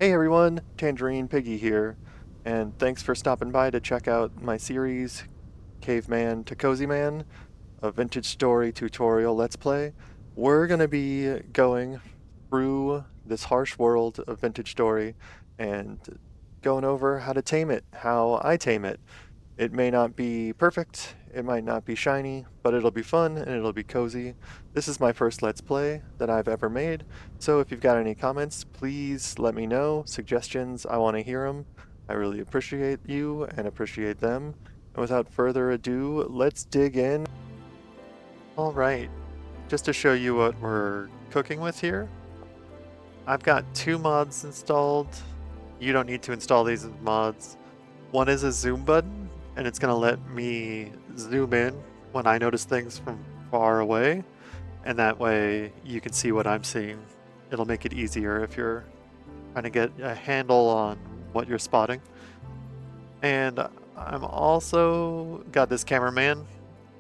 Hey everyone, Tangerine Piggy here, and thanks for stopping by to check out my series, Caveman to Cozyman, a vintage story tutorial let's play. We're going to be going through this harsh world of vintage story and going over how to tame it, how I tame it. It may not be perfect, it might not be shiny, but it'll be fun and it'll be cozy. This is my first Let's Play that I've ever made, so if you've got any comments, please let me know. Suggestions, I want to hear them. I really appreciate you and appreciate them. And without further ado, let's dig in. All right, just to show you what we're cooking with here, I've got two mods installed. You don't need to install these as mods. One is a zoom button, and it's going to let me zoom in when I notice things from far away, and that way you can see what I'm seeing. It'll make it easier if you're trying to get a handle on what you're spotting. And I'm also got this cameraman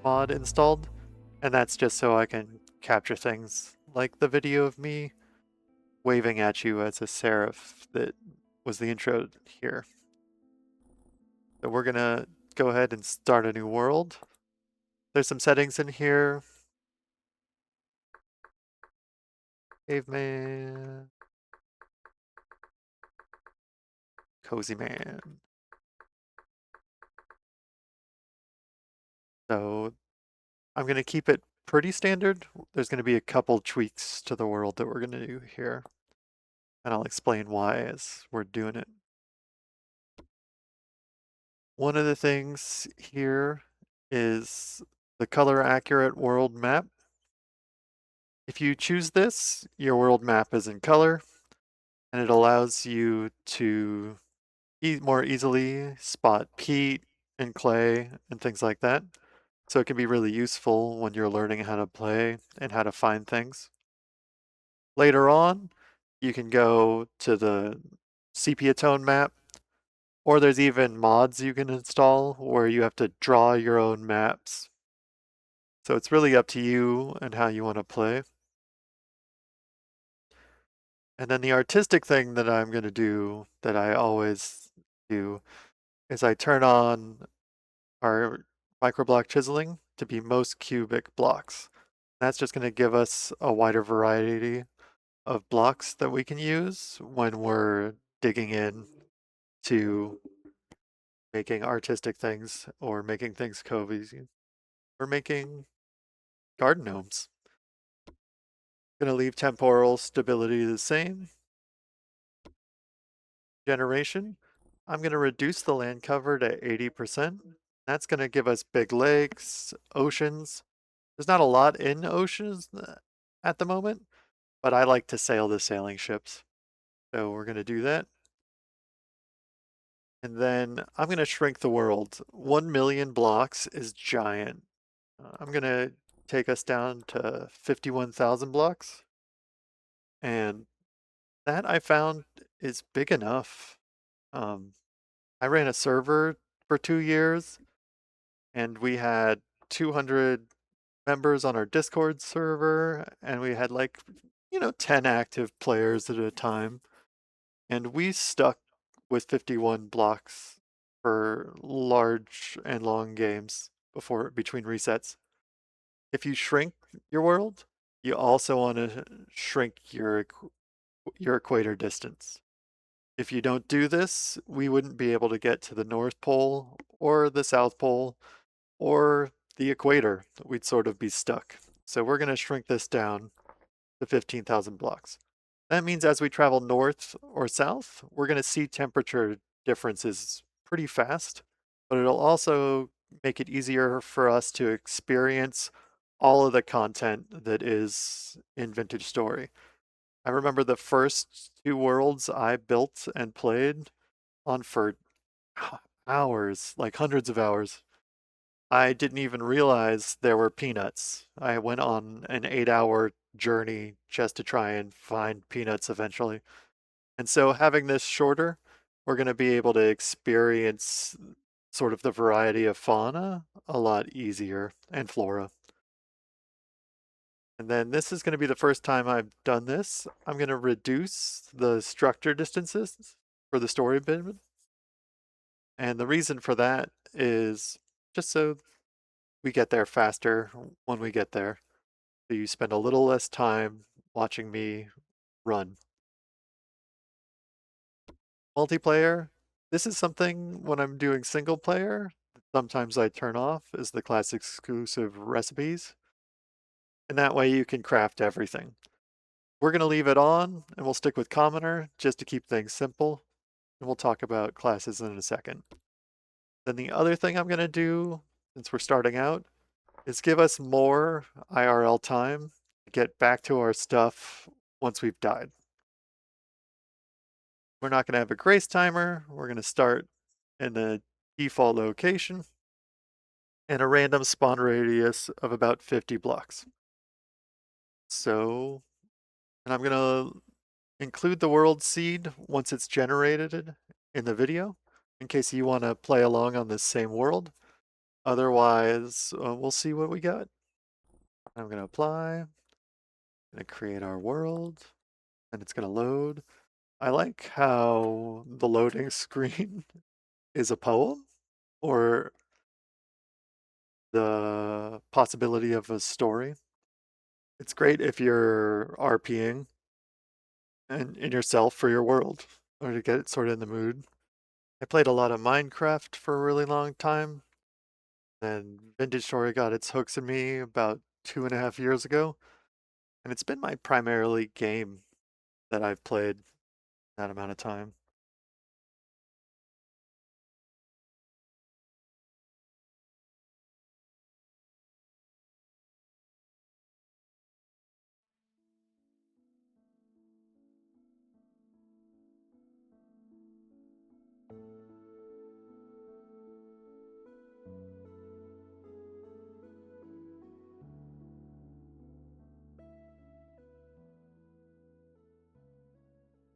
mod installed, and that's just so I can capture things like the video of me waving at you as a seraph that was the intro here. So we're gonna go ahead and start a new world. There's some settings in here. Caveman, Cozyman. So I'm gonna keep it pretty standard. There's gonna be a couple tweaks to the world that we're gonna do here, and I'll explain why as we're doing it. One of the things here is the color accurate world map. If you choose this, your world map is in color, and it allows you to more easily spot peat and clay and things like that. So it can be really useful when you're learning how to play and how to find things. Later on, you can go to the sepia tone map, or there's even mods you can install where you have to draw your own maps. So it's really up to you and how you want to play. And then the artistic thing that I'm going to do that I always do is I turn on our microblock chiseling to be most cubic blocks. That's just going to give us a wider variety of blocks that we can use when we're digging in to making artistic things or making things cozy or making garden gnomes. Going to leave temporal stability the same. Generation, I'm going to reduce the land cover to 80%. That's going to give us big lakes, oceans. There's not a lot in oceans at the moment, but I like to sail the sailing ships. So we're going to do that. And then I'm going to shrink the world. 1 million blocks is giant. I'm going to take us down to 51,000 blocks. And that I found is big enough. Um, I ran a server for 2 years and we had 200 members on our Discord server and we had like, 10 active players at a time. And we stuck with 51 blocks for large and long games before between resets. If you shrink your world, you also want to shrink your equator distance. If you don't do this, we wouldn't be able to get to the North Pole or the South Pole or the equator. We'd sort of be stuck. So we're going to shrink this down to 15,000 blocks. That means as we travel north or south, we're going to see temperature differences pretty fast, but it'll also make it easier for us to experience all of the content that is in Vintage Story. I remember the first two worlds I built and played on for hours, like hundreds of hours. I didn't even realize there were peanuts. I went on an 8 hour journey just to try and find peanuts eventually. And so having this shorter, we're going to be able to experience sort of the variety of fauna a lot easier and flora. And then this is going to be the first time I've done this. I'm going to reduce the structure distances for the story bit. And the reason for that is just so we get there faster when we get there. So you spend a little less time watching me run. Multiplayer, this is something when I'm doing single player, sometimes I turn off, is the class exclusive recipes. And that way you can craft everything. We're going to leave it on and we'll stick with commoner just to keep things simple. And we'll talk about classes in a second. Then the other thing I'm going to do, since we're starting out, is give us more IRL time to get back to our stuff once we've died. We're not going to have a grace timer. We're going to start in the default location and a random spawn radius of about 50 blocks. So, and I'm going to include the world seed once it's generated in the video in case you want to play along on this same world. Otherwise, we'll see what we got. I'm going to apply, going to create our world, and it's going to load. I like how the loading screen is a poem or the possibility of a story. It's great if you're RPing and in yourself for your world or to get it sort of in the mood. I played a lot of Minecraft for a really long time. Then Vintage Story got its hooks in me about 2.5 years ago. And it's been my primarily game that I've played that amount of time.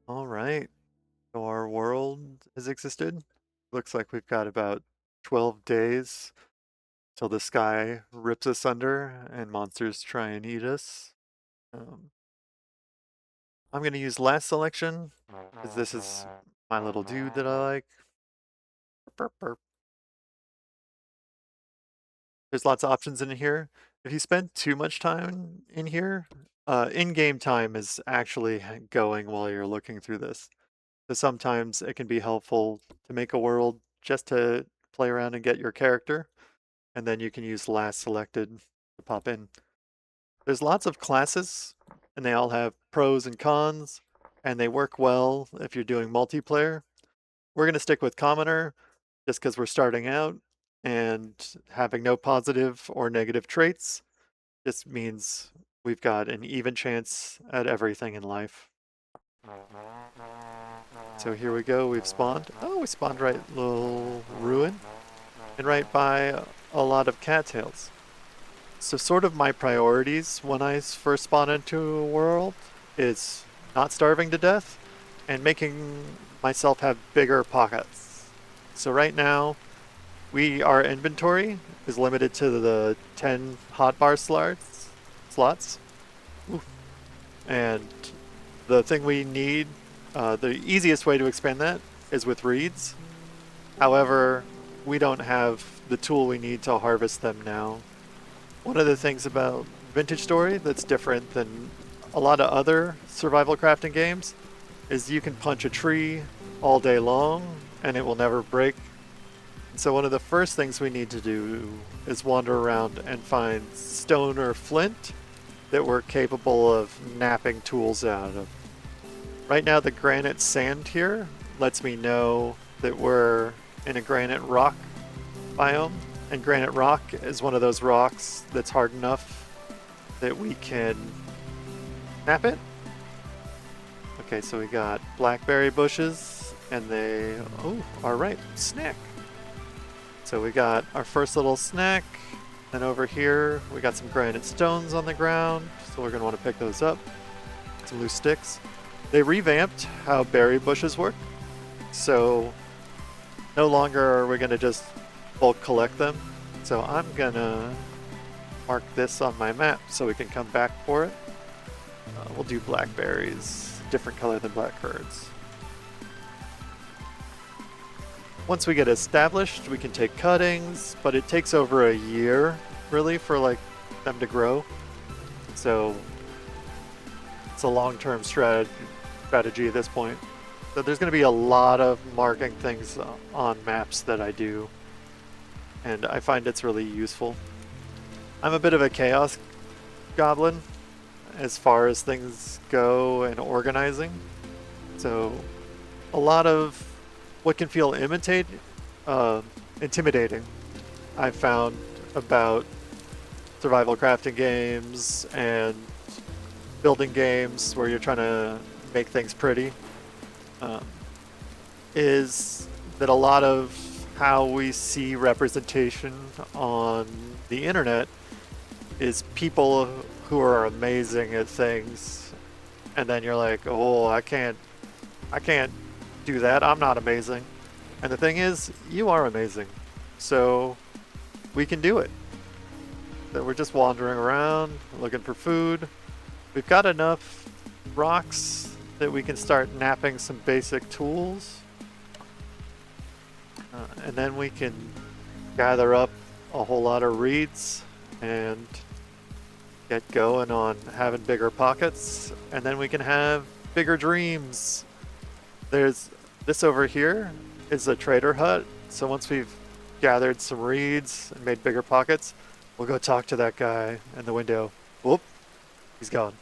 All right. So our world has existed. Looks like we've got about 12 days till the sky rips us under and monsters try and eat us. Um, I'm going to use last selection because this is my little dude that I like. Burp, burp. There's lots of options in here. If you spend too much time in here, in-game time is actually going while you're looking through this. So sometimes it can be helpful to make a world just to play around and get your character, and then you can use last selected to pop in. There's lots of classes, and they all have pros and cons, and they work well if you're doing multiplayer. We're going to stick with commoner just because we're starting out, and having no positive or negative traits just means we've got an even chance at everything in life. So here we go, we've spawned. Oh, we spawned right little ruin and right by a lot of cattails. So sort of my priorities when I first spawn into a world is not starving to death and making myself have bigger pockets. So right now, our inventory is limited to the 10 hotbar slots. Oof. And the thing we need, the easiest way to expand that is with reeds. However, we don't have the tool we need to harvest them now. One of the things about Vintage Story that's different than a lot of other survival crafting games is you can punch a tree all day long and it will never break. So one of the first things we need to do is wander around and find stone or flint that we're capable of napping tools out of. Right now the granite sand here lets me know that we're in a granite rock biome, and granite rock is one of those rocks that's hard enough that we can nap it. Okay, so we got blackberry bushes and they, oh, all right, snack. So we got our first little snack, and over here we got some granite stones on the ground, so we're gonna want to pick those up. Some loose sticks. They revamped how berry bushes work, so no longer are we gonna just bulk collect them. So I'm gonna mark this on my map so we can come back for it. We'll do blackberries, different color than blackbirds. Once we get established, we can take cuttings, but it takes over a year, really, for like them to grow. So it's a long-term strategy at this point. So there's going to be a lot of marking things on maps that I do, and I find it's really useful. I'm a bit of a chaos goblin as far as things go and organizing. So a lot of what can feel intimidating, I've found about survival crafting games and building games where you're trying to make things pretty, is that a lot of how we see representation on the internet is people who are amazing at things, and then you're like, oh, I can't do that. I'm not amazing. And the thing is, you are amazing. So we can do it. So we're just wandering around, looking for food. We've got enough rocks that we can start napping some basic tools. And then we can gather up a whole lot of reeds and get going on having bigger pockets. And then we can have bigger dreams. There's this over here is a trader hut. So once we've gathered some reeds and made bigger pockets, we'll go talk to that guy in the window. Whoop, he's gone.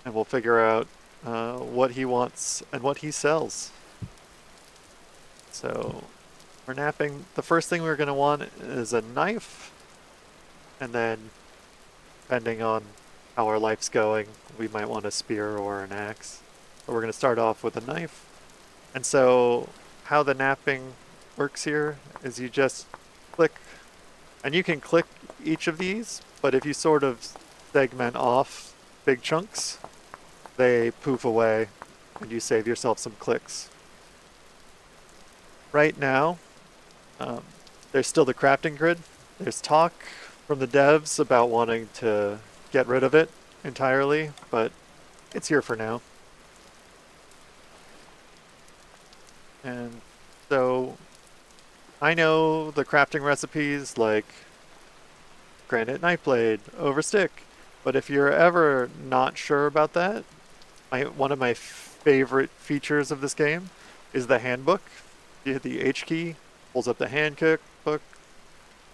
And we'll figure out what he wants and what he sells. So we're napping. The first thing we're going to want is a knife. And then, depending on how our life's going, we might want a spear or an axe. But we're going to start off with a knife. And so how the napping works here is you just click, and you can click each of these, but if you sort of segment off big chunks, they poof away and you save yourself some clicks. Right now, there's still the crafting grid. There's talk from the devs about wanting to get rid of it entirely, but it's here for now. And so I know the crafting recipes like granite knife blade over stick, but if you're ever not sure about that, one of my favorite features of this game is the handbook. You hit the H key, pulls up the handbook.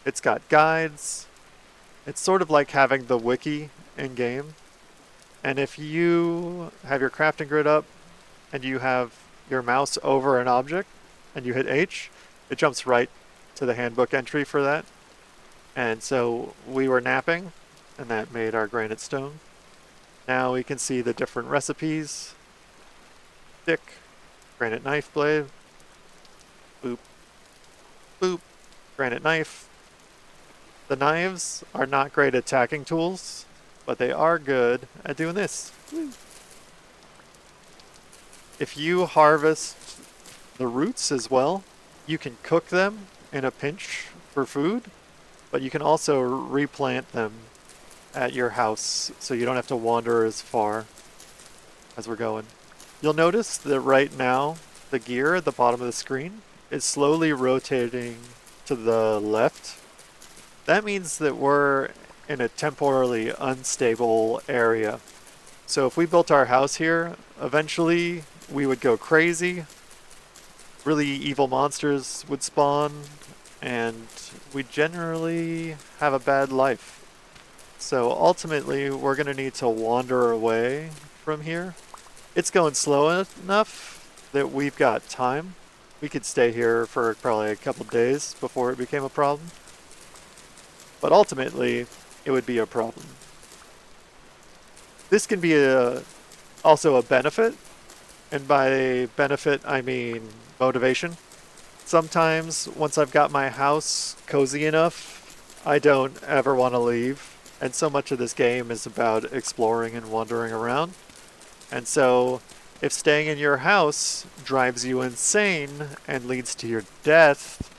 It's got guides. It's sort of like having the wiki in game. And if you have your crafting grid up and you have your mouse over an object and you hit H, it jumps right to the handbook entry for that. And so we were napping, and that made our granite stone. Now we can see the different recipes. Stick, granite knife blade, boop, boop, granite knife. The knives are not great attacking tools, but they are good at doing this. Woo. If you harvest the roots as well, you can cook them in a pinch for food, but you can also replant them at your house so you don't have to wander as far as we're going. You'll notice that right now the gear at the bottom of the screen is slowly rotating to the left. That means that we're in a temporarily unstable area. So if we built our house here, eventually we would go crazy. Really evil monsters would spawn, and we generally have a bad life. So ultimately, we're going to need to wander away from here. It's going slow enough that we've got time. We could stay here for probably a couple days before it became a problem. But ultimately, it would be a problem. This can be also a benefit, and by benefit I mean motivation. Sometimes, once I've got my house cozy enough, I don't ever want to leave. And so much of this game is about exploring and wandering around. And so, if staying in your house drives you insane and leads to your death,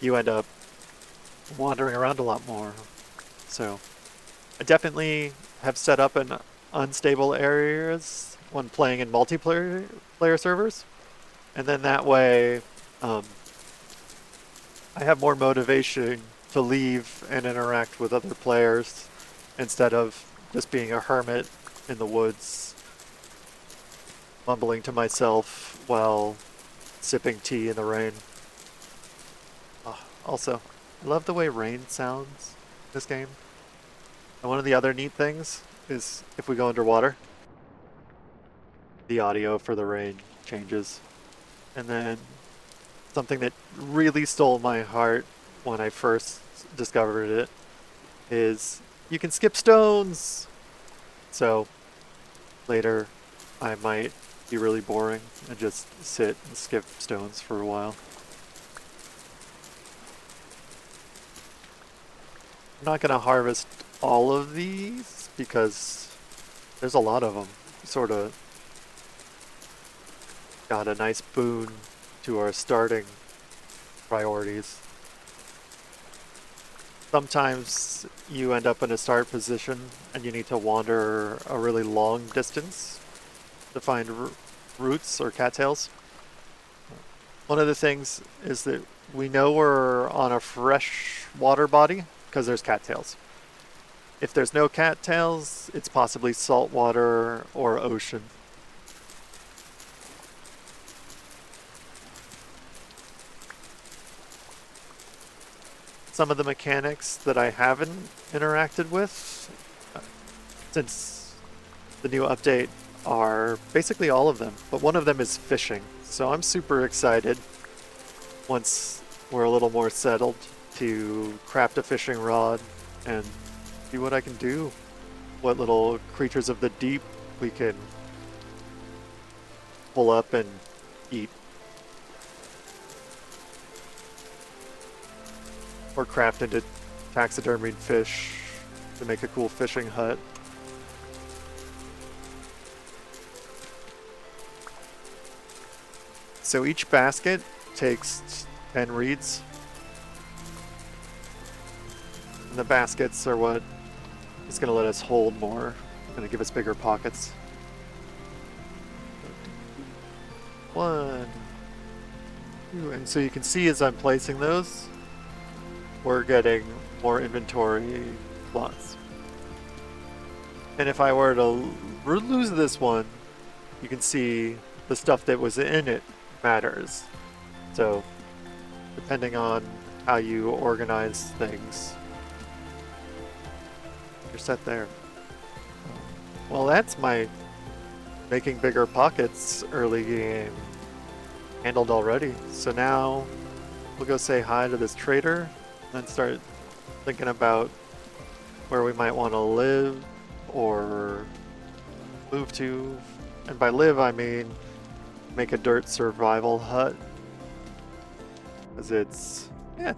you end up wandering around a lot more. So I definitely have set up in unstable areas when playing in multiplayer servers. And then that way, um, I have more motivation to leave and interact with other players instead of just being a hermit in the woods, mumbling to myself while sipping tea in the rain. Also, I love the way rain sounds in this game. And one of the other neat things is if we go underwater, the audio for the rain changes. And then something that really stole my heart when I first discovered it is you can skip stones. So later I might be really boring and just sit and skip stones for a while. I'm not gonna harvest all of these because there's a lot of them. Sort of got a nice boon to our starting priorities. Sometimes you end up in a start position and you need to wander a really long distance to find roots or cattails. One of the things is that we know we're on a fresh water body because there's cattails. If there's no cattails, it's possibly salt water or ocean. Some of the mechanics that I haven't interacted with since the new update are basically all of them, but one of them is fishing. So I'm super excited once we're a little more settled to craft a fishing rod and see what I can do. What little creatures of the deep we can pull up and eat. Or craft into taxidermied fish to make a cool fishing hut. So each basket takes 10 reeds. And the baskets are what is going to let us hold more, going to give us bigger pockets. 1, 2, and so you can see as I'm placing those, we're getting more inventory slots. And if I were to lose this one, you can see the stuff that was in it matters. So, depending on how you organize things, you're set there. Well, that's my making bigger pockets early game handled already. So now we'll go say hi to this trader and start thinking about where we might want to live or move to. And by live, I mean make a dirt survival hut. Because it's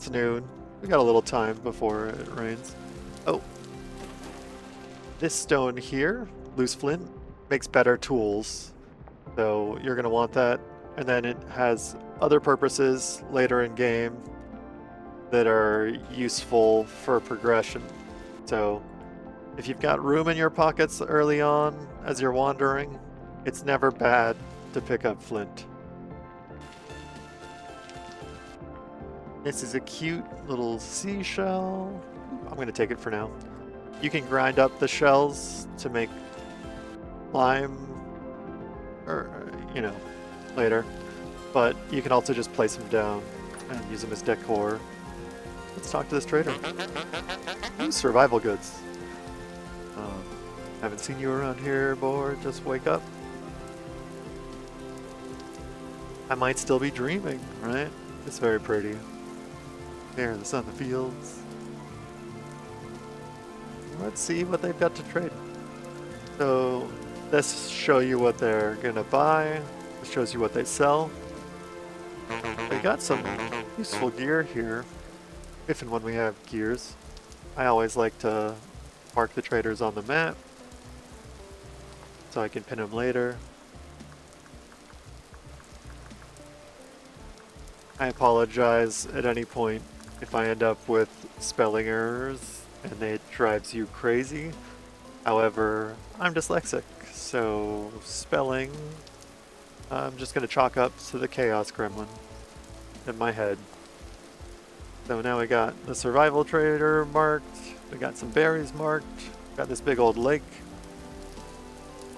noon. We got a little time before it rains. Oh. This stone here, loose flint, makes better tools. So you're going to want that. And then it has other purposes later in game that are useful for progression. So if you've got room in your pockets early on as you're wandering, it's never bad to pick up flint. This is a cute little seashell. I'm going to take it for now. You can grind up the shells to make lime, or, later. But you can also just place them down and use them as decor. Let's talk to this trader. Ooh, survival goods. Haven't seen you around here, boy. Just wake up. I might still be dreaming, right? It's very pretty. There in the sun, the fields. Let's see what they've got to trade. So, let's show you what they're gonna buy. This shows you what they sell. They got some useful gear here, if and when we have gears. I always like to mark the traders on the map so I can pin them later. I apologize at any point if I end up with spelling errors and it drives you crazy. However, I'm dyslexic, so spelling, I'm just going to chalk up to the chaos gremlin in my head. So now we got the survival trader marked, we got some berries marked, got this big old lake.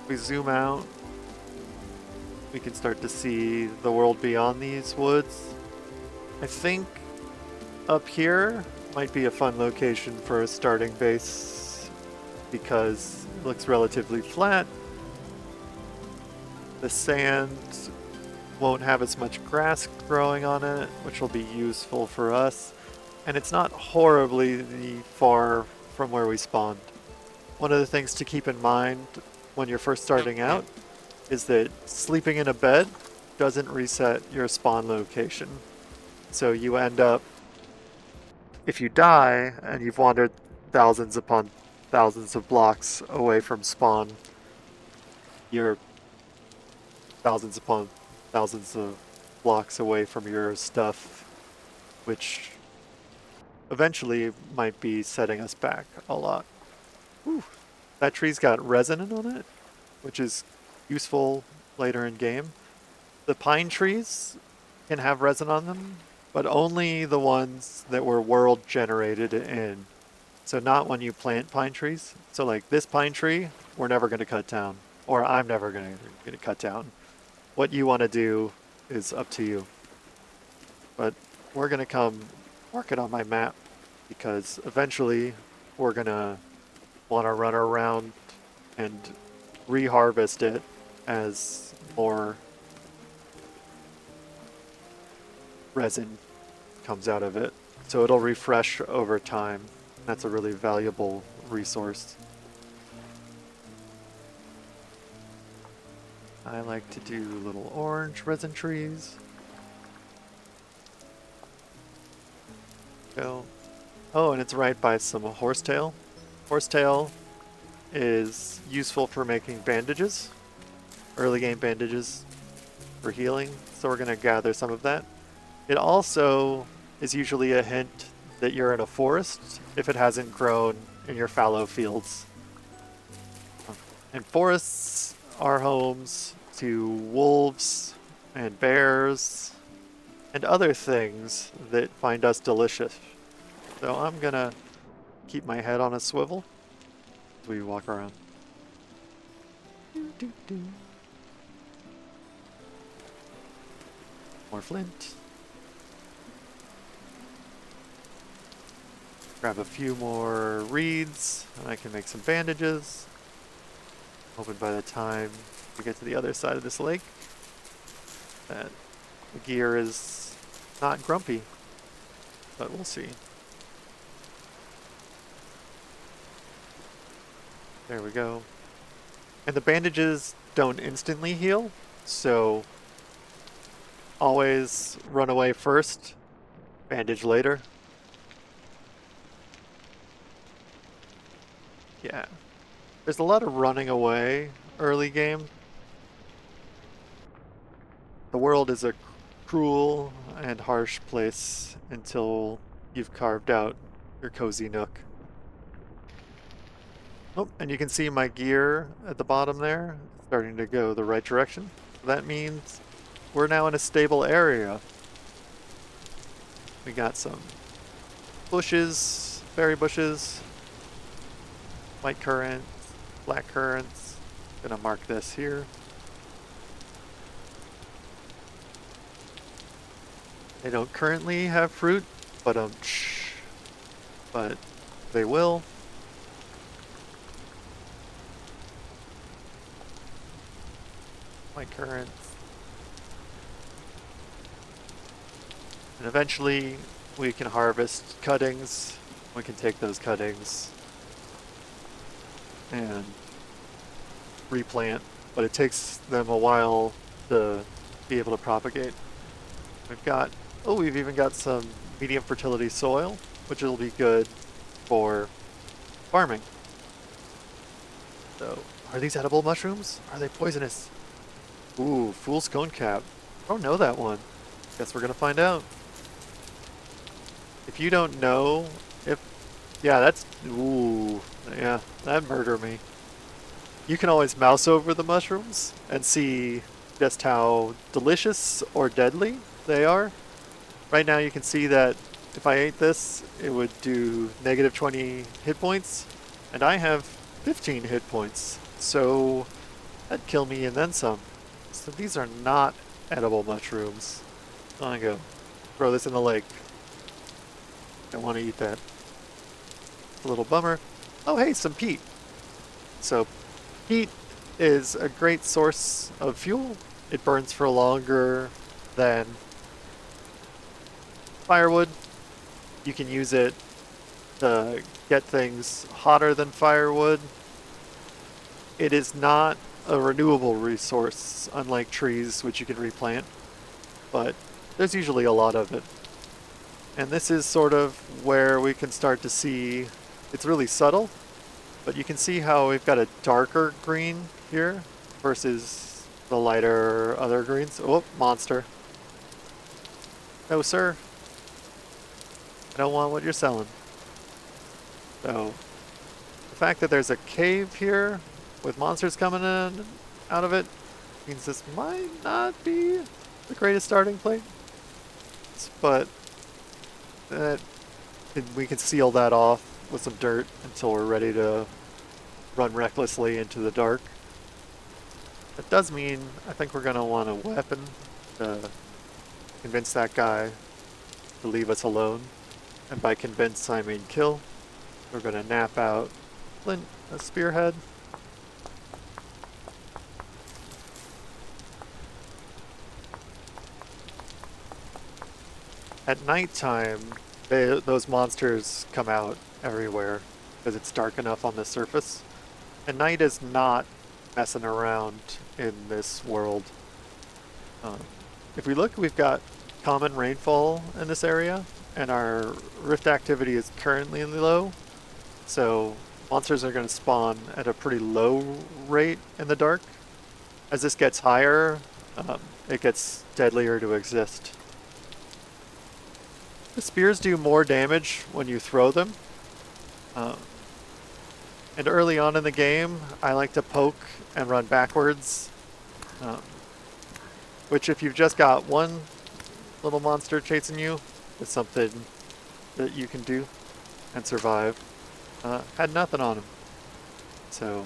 We zoom out, we can start to see the world beyond these woods. I think up here might be a fun location for a starting base because it looks relatively flat. The sand won't have as much grass growing on it, which will be useful for us. And it's not horribly far from where we spawned. One of the things to keep in mind when you're first starting out is that sleeping in a bed doesn't reset your spawn location. So you end up, if you die and you've wandered thousands upon thousands of blocks away from spawn, you're thousands upon thousands of blocks away from your stuff, which eventually might be setting us back a lot. Whew. That tree's got resin on it, which is useful later in game. The pine trees can have resin on them, but only the ones that were world generated in. So not when you plant pine trees. So like this pine tree, we're never going to cut down, or I'm never going to cut down. What you want to do is up to you. But we're going to come mark it on my map because eventually we're going to want to run around and reharvest it as more resin comes out of it. So it'll refresh over time. That's a really valuable resource. I like to do little orange resin trees. Go. Oh, and it's right by some horsetail. Horsetail is useful for making bandages, early game bandages for healing, so we're going to gather some of that. It also is usually a hint that you're in a forest if it hasn't grown in your fallow fields. And forests are homes to wolves and bears and other things that find us delicious. So I'm gonna keep my head on a swivel as we walk around. More flint. Grab a few more reeds, and I can make some bandages. Hoping by the time we get to the other side of this lake, that the gear is not grumpy, but we'll see. There we go. And the bandages don't instantly heal, so always run away first, bandage later. Yeah. There's a lot of running away early game. The world is a cruel and harsh place until you've carved out your cozy nook. Oh, and you can see my gear at the bottom there starting to go the right direction. That means we're now in a stable area. We got some bushes, berry bushes, white currant, black currants. Gonna mark this here. They don't currently have fruit, but they will. White currants. And eventually we can harvest cuttings. We can take those cuttings and replant, but it takes them a while to be able to propagate. We've even got some medium fertility soil, which will be good for farming. So, are these edible mushrooms? Are they poisonous? Ooh, fool's cone cap. I don't know that one. Guess we're gonna find out. If you don't know if, yeah, that's, ooh, yeah, that murdered me. You can always mouse over the mushrooms and see just how delicious or deadly they are. Right now you can see that if I ate this, it would do negative 20 hit points, and I have 15 hit points, so that'd kill me and then some. So these are not edible mushrooms. I'm gonna go throw this in the lake. Don't want to eat that. It's a little bummer. Oh hey, some peat. So peat is a great source of fuel. It burns for longer than firewood. You can use it to get things hotter than firewood. It is not a renewable resource, unlike trees, which you can replant, but there's usually a lot of it. And this is sort of where we can start to see, it's really subtle, but you can see how we've got a darker green here versus the lighter other greens. Oh, monster. No, sir. I don't want what you're selling. So, the fact that there's a cave here with monsters coming in out of it means this might not be the greatest starting place, but we can seal that off with some dirt until we're ready to run recklessly into the dark. That does mean I think we're going to want a weapon to convince that guy to leave us alone. And by convince, I mean kill. We're going to nap out Flint, a spearhead. At nighttime, those monsters come out everywhere because it's dark enough on the surface. And night is not messing around in this world. If we look, we've got common rainfall in this area, and our rift activity is currently low. So monsters are going to spawn at a pretty low rate in the dark. As this gets higher, it gets deadlier to exist. The spears do more damage when you throw them. And early on in the game, I like to poke and run backwards. Which if you've just got one little monster chasing you, is something that you can do and survive. Had nothing on him. So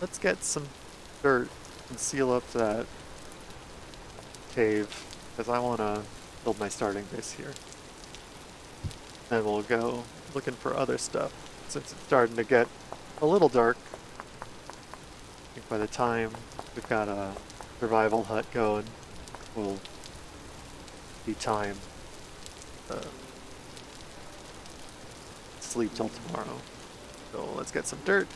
let's get some dirt and seal up that cave, because I want to build my starting base here. Then we'll go looking for other stuff, since it's starting to get a little dark. I think by the time we've got a survival hut going, will be time to sleep till tomorrow. So let's get some dirt.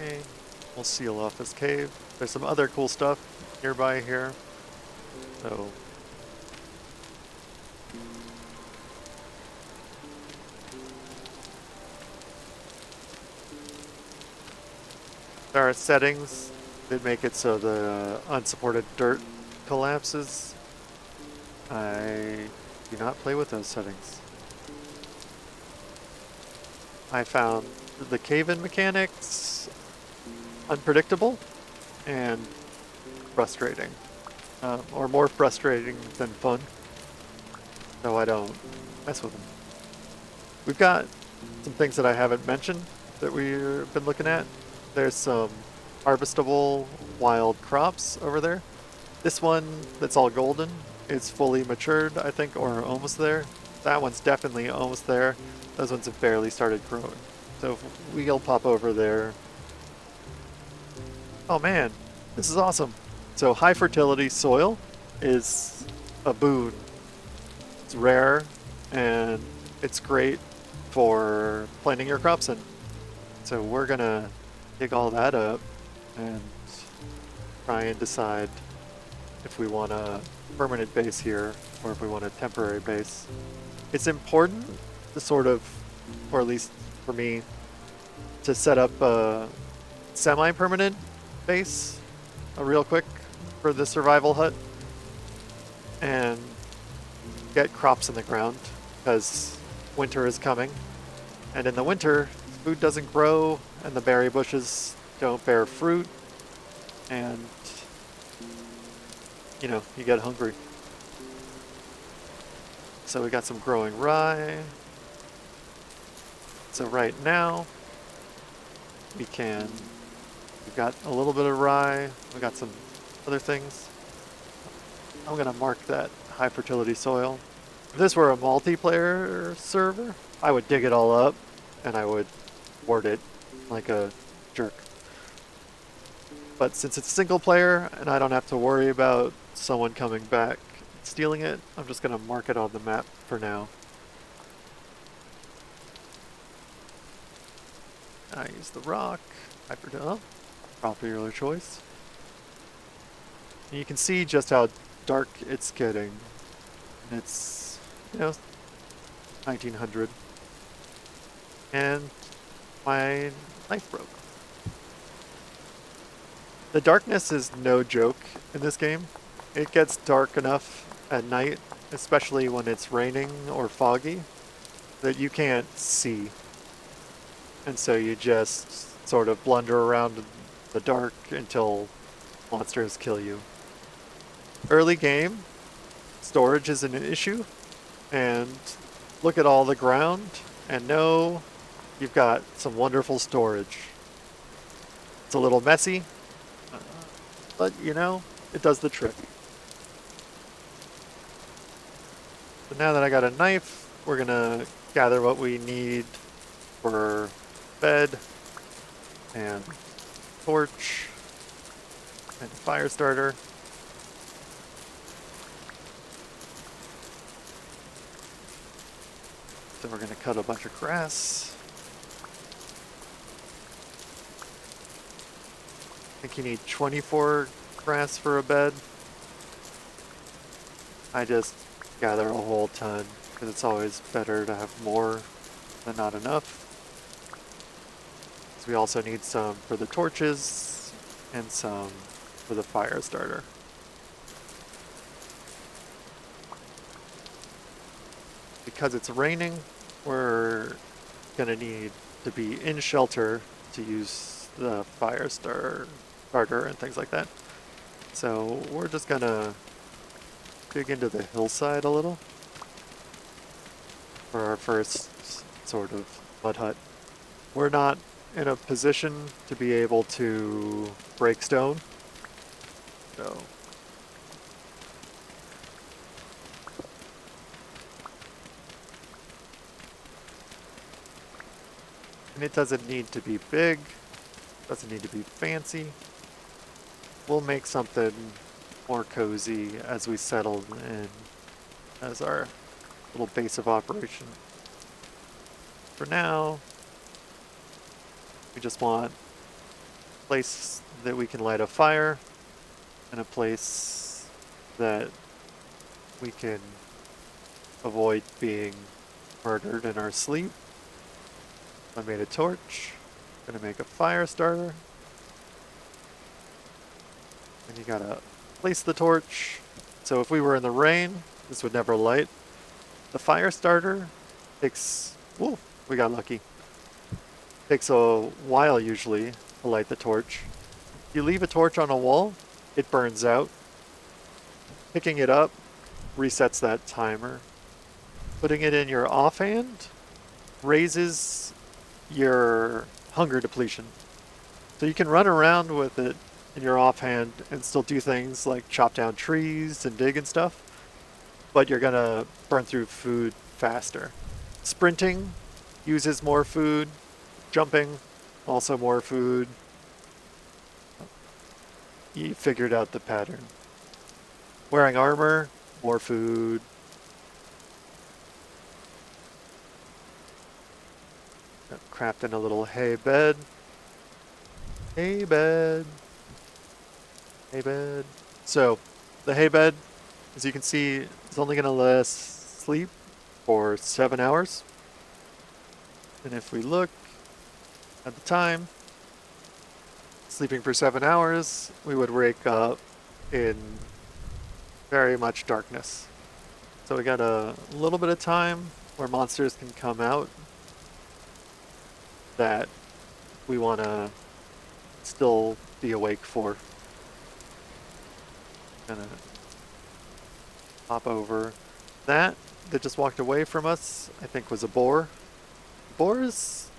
Okay, we'll seal off this cave. There's some other cool stuff nearby here. So there are settings that make it so the unsupported dirt collapses. I do not play with those settings. I found the Caveman mechanics unpredictable and frustrating. Or more frustrating than fun. So I don't mess with them. We've got some things that I haven't mentioned that we've been looking at. There's some harvestable wild crops over there. This one that's all golden is fully matured, I think, or almost there. That one's definitely almost there. Those ones have barely started growing. So we'll pop over there. Oh man, this is awesome. So high fertility soil is a boon. It's rare and it's great for planting your crops in. So we're gonna dig all that up and try and decide if we want a permanent base here or if we want a temporary base. It's important to sort of, or at least for me, to set up a semi-permanent base real quick for the survival hut and get crops in the ground because winter is coming. And in the winter, food doesn't grow and the berry bushes don't bear fruit and you get hungry. So we got some growing rye. So right now we've got a little bit of rye, we got some other things. I'm gonna mark that high fertility soil. If this were a multiplayer server, I would dig it all up and I would ward it like a jerk. But since it's single player and I don't have to worry about someone coming back and stealing it, I'm just gonna mark it on the map for now. I use the rock. Popular choice. And you can see just how dark it's getting. It's, 1900. And my knife broke. The darkness is no joke in this game. It gets dark enough at night, especially when it's raining or foggy, that you can't see. And so you just sort of blunder around in the dark until monsters kill you. Early game, storage is an issue, and look at all the ground and know you've got some wonderful storage. It's a little messy, but it does the trick. So now that I got a knife, we're gonna gather what we need for bed and torch and fire starter. So we're gonna cut a bunch of grass. I think you need 24 grass for a bed. I just gather a whole ton because it's always better to have more than not enough. So we also need some for the torches and some for the fire starter. Because it's raining, we're gonna need to be in shelter to use the fire starter and things like that. So we're just gonna dig into the hillside a little for our first sort of mud hut. We're not in a position to be able to break stone, so and it doesn't need to be big, doesn't need to be fancy. We'll make something more cozy as we settle in as our little base of operation. For now, we just want a place that we can light a fire and a place that we can avoid being murdered in our sleep. I made a torch. I'm gonna make a fire starter. And you gotta place the torch. So if we were in the rain, this would never light. The fire starter takes, ooh, we got lucky. Takes a while usually to light the torch. You leave a torch on a wall, it burns out. Picking it up resets that timer. Putting it in your offhand raises your hunger depletion. So you can run around with it in your offhand and still do things like chop down trees and dig and stuff, but you're gonna burn through food faster. Sprinting uses more food, jumping also more food. You figured out the pattern. Wearing armor, more food. Crafting a little hay bed. Hay bed. Hay bed. So, the hay bed, as you can see, is only going to let us sleep for 7 hours. And if we look at the time, sleeping for 7 hours, we would wake up in very much darkness. So we got a little bit of time where monsters can come out that we want to still be awake for. Gonna hop over. That just walked away from us, I think was a boar. Boars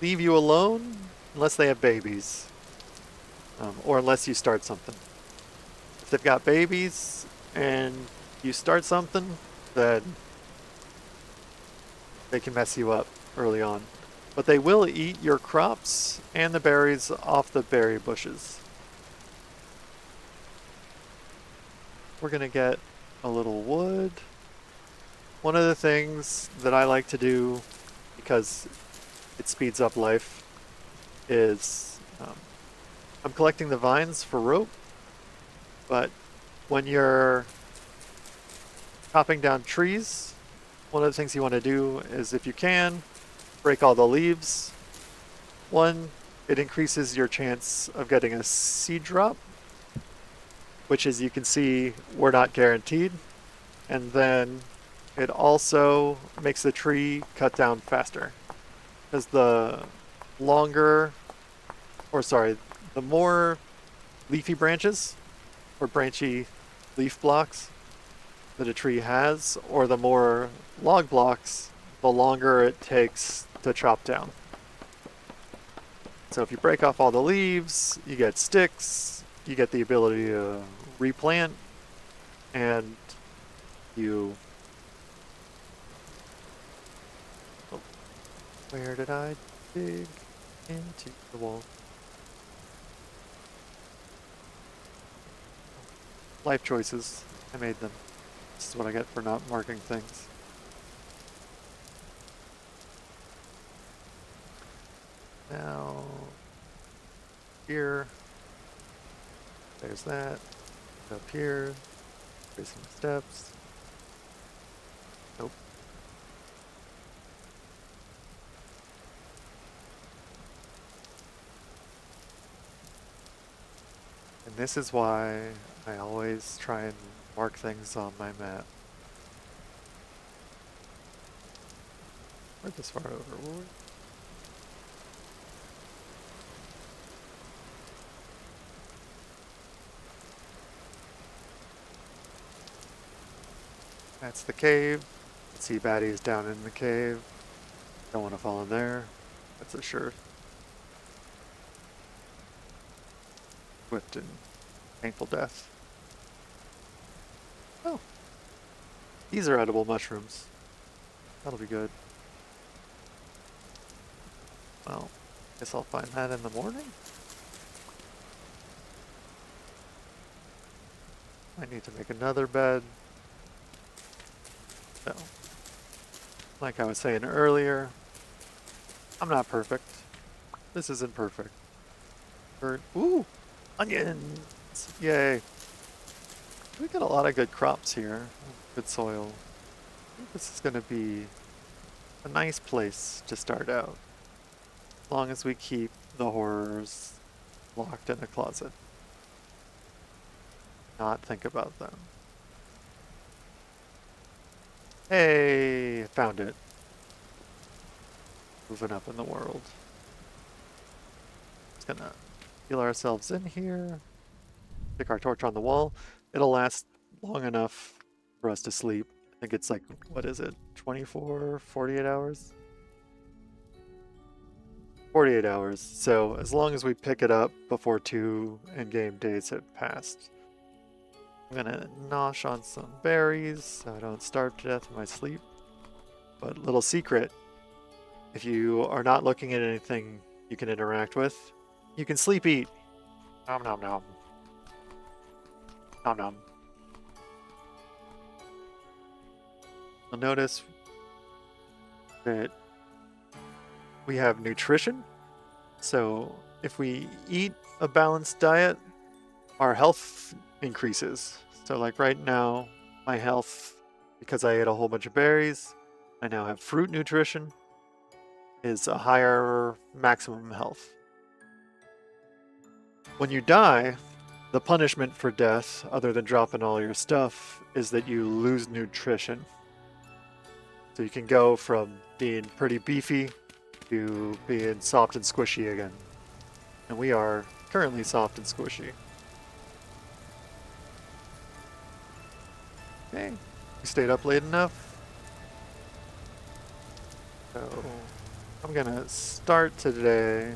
leave you alone unless they have babies, or unless you start something. If they've got babies and you start something, then they can mess you up early on. But they will eat your crops and the berries off the berry bushes. We're gonna get a little wood. One of the things that I like to do, because it speeds up life, is I'm collecting the vines for rope, but when you're chopping down trees, one of the things you want to do is, if you can, break all the leaves. One, it increases your chance of getting a seed drop, which, as you can see, we're not guaranteed. And then it also makes the tree cut down faster. Because longer, the more leafy branches or branchy leaf blocks that a tree has, or the more log blocks, the longer it takes to chop down. So if you break off all the leaves, you get sticks, you get the ability to replant, and you... Oh, where did I dig into the wall? Life choices. I made them. This is what I get for not marking things. Now, here, there's that. Up here, tracing the steps. Nope. And this is why I always try and mark things on my map. We're this far over. That's the cave. See baddies down in the cave. Don't want to fall in there. That's a sure swift and painful death. Oh, these are edible mushrooms. That'll be good. Well, guess I'll find that in the morning. I need to make another bed. So, like I was saying earlier, I'm not perfect. This isn't perfect. Ooh, onions! Yay. We got a lot of good crops here. Good soil. I think this is going to be a nice place to start out. As long as we keep the horrors locked in a closet. Not think about them. Hey, found it. Moving up in the world. Just gonna heal ourselves in here. Stick our torch on the wall. It'll last long enough for us to sleep. I think it's like, what is it? 24, 48 hours? 48 hours. So as long as we pick it up before 2 in-game days have passed. I'm gonna nosh on some berries so I don't starve to death in my sleep. But little secret, if you are not looking at anything you can interact with, you can sleep eat. Nom nom nom. Nom nom. You'll notice that we have nutrition. So if we eat a balanced diet, our health increases. So like right now, my health, because I ate a whole bunch of berries, I now have fruit nutrition, is a higher maximum health. When you die, the punishment for death, other than dropping all your stuff, is that you lose nutrition. So you can go from being pretty beefy to being soft and squishy again. And we are currently soft and squishy. Okay, we stayed up late enough. So I'm gonna start today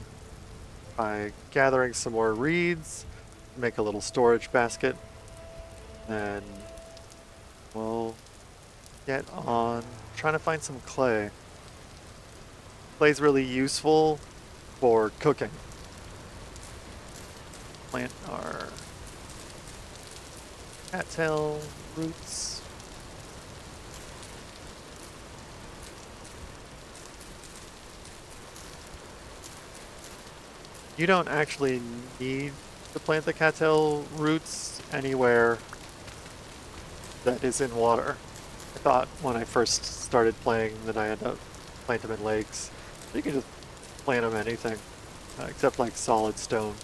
by gathering some more reeds, make a little storage basket, then we'll get on trying to find some clay. Clay's really useful for cooking. Plant our cattail roots. You don't actually need to plant the cattail roots anywhere that is in water. I thought when I first started playing that I had to plant them in lakes. You can just plant them anything, except like solid stone.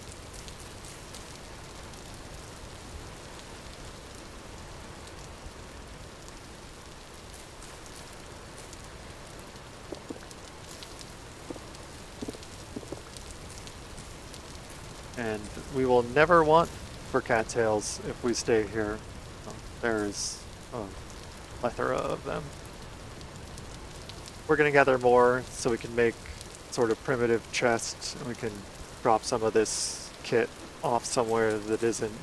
And we will never want for cattails if we stay here. There's a plethora of them. We're going to gather more so we can make sort of primitive chests, and we can drop some of this kit off somewhere that isn't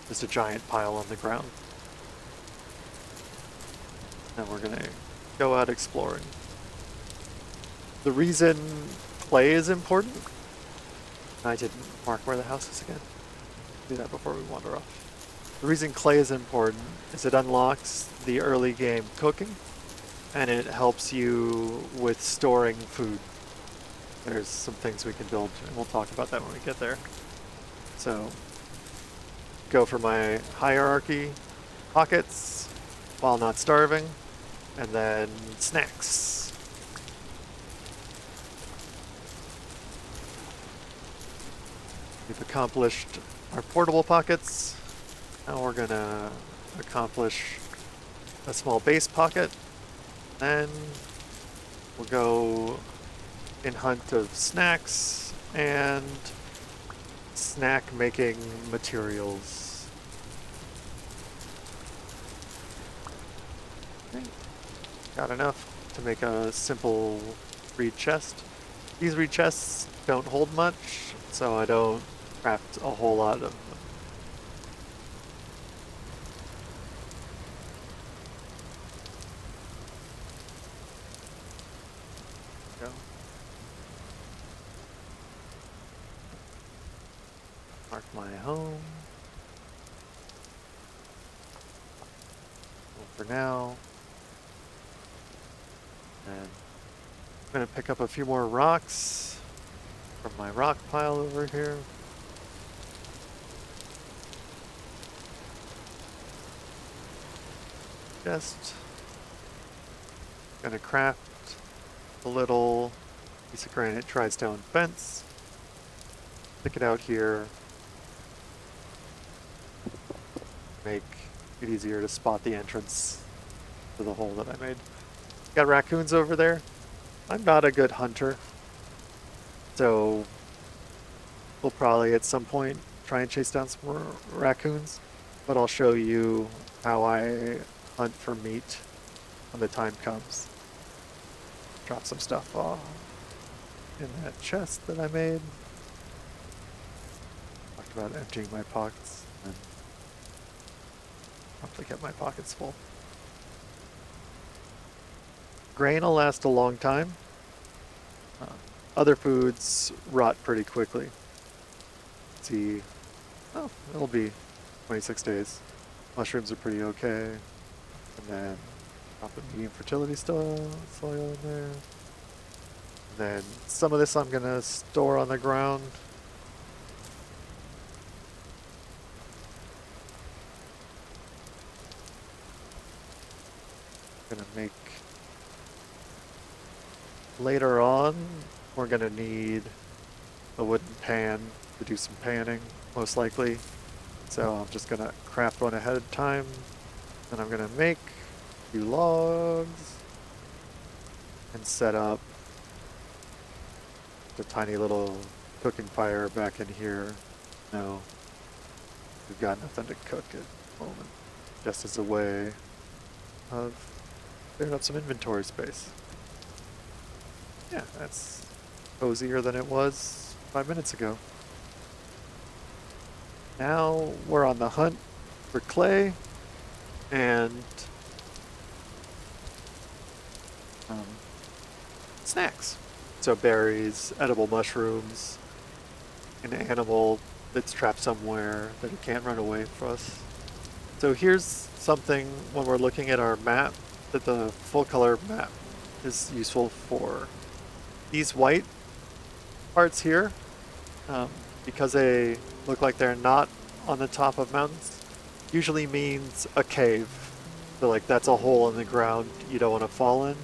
just a giant pile on the ground. And we're going to go out exploring. The reason clay is important, I didn't mark where the house is again. Do that before we wander off. The reason clay is important is it unlocks the early game cooking, and it helps you with storing food. There's some things we can build, and we'll talk about that when we get there. So, go for my hierarchy, pockets, while not starving, and then snacks. We've accomplished our portable pockets. Now we're gonna accomplish a small base pocket. Then we'll go in hunt of snacks and snack making materials. Okay. Got enough to make a simple reed chest. These reed chests don't hold much, so I don't craft a whole lot of them. Go. Mark my home. Well, for now. And I'm gonna pick up a few more rocks from my rock pile over here. Just gonna craft a little piece of granite tri-stone fence. Stick it out here. Make it easier to spot the entrance to the hole that I made. Got raccoons over there. I'm not a good hunter, so we'll probably at some point try and chase down some more raccoons, but I'll show you how I hunt for meat when the time comes. Drop some stuff off in that chest that I made. Talked about emptying my pockets and hopefully get my pockets full. Grain will last a long time. Other foods rot pretty quickly. Let's see, oh, it'll be 26 days. Mushrooms are pretty okay. And then drop the medium fertility soil in there. And then some of this I'm gonna store on the ground. gonna make later on. We're gonna need a wooden pan to do some panning, most likely. So I'm just gonna craft one ahead of time. Then I'm gonna make a few logs and set up the tiny little cooking fire back in here. No, we've got nothing to cook at the moment. Just as a way of clearing up some inventory space. Yeah, that's cozier than it was 5 minutes ago. Now we're on the hunt for clay and snacks. So berries, edible mushrooms, an animal that's trapped somewhere that it can't run away from us. So here's something when we're looking at our map that the full color map is useful for. These white parts here, because they look like they're not on the top of mountains, usually means a cave. So like that's a hole in the ground you don't want to fall in,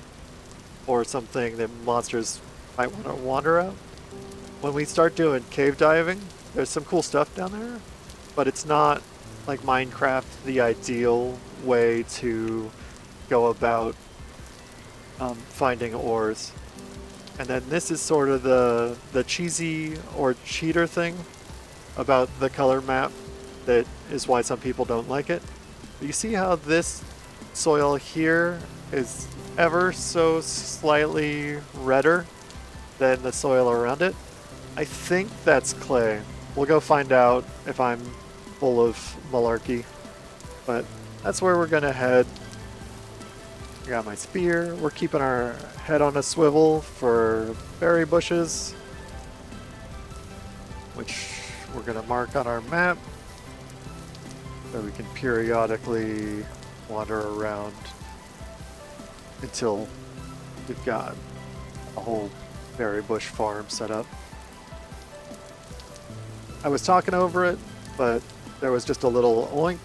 or something that monsters might want to wander out. When we start doing cave diving, there's some cool stuff down there, but it's not like Minecraft the ideal way to go about finding ores. And then this is sort of the cheesy or cheater thing about the color map that is why some people don't like it. But you see how this soil here is ever so slightly redder than the soil around it? I think that's clay. We'll go find out if I'm full of malarkey. But that's where we're gonna head. I got my spear. We're keeping our head on a swivel for berry bushes, which we're gonna mark on our map so we can periodically wander around until we've got a whole berry bush farm set up. I was talking over it, but there was just a little oink.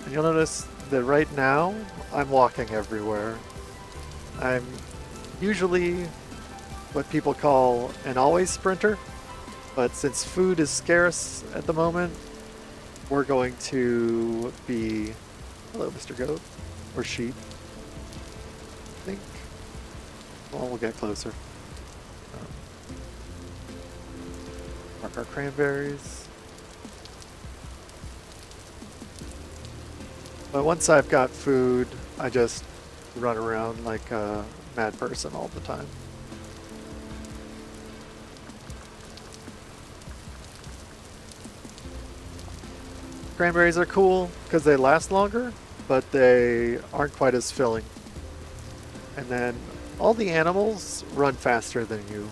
And you'll notice that right now, I'm walking everywhere. I'm usually what people call an always sprinter, but since food is scarce at the moment, we're going to be, hello Mr. Goat, or sheep, I think. Well, we'll get closer. Mark our cranberries. But once I've got food, I just run around like a mad person all the time. Cranberries are cool because they last longer, but they aren't quite as filling. And then all the animals run faster than you,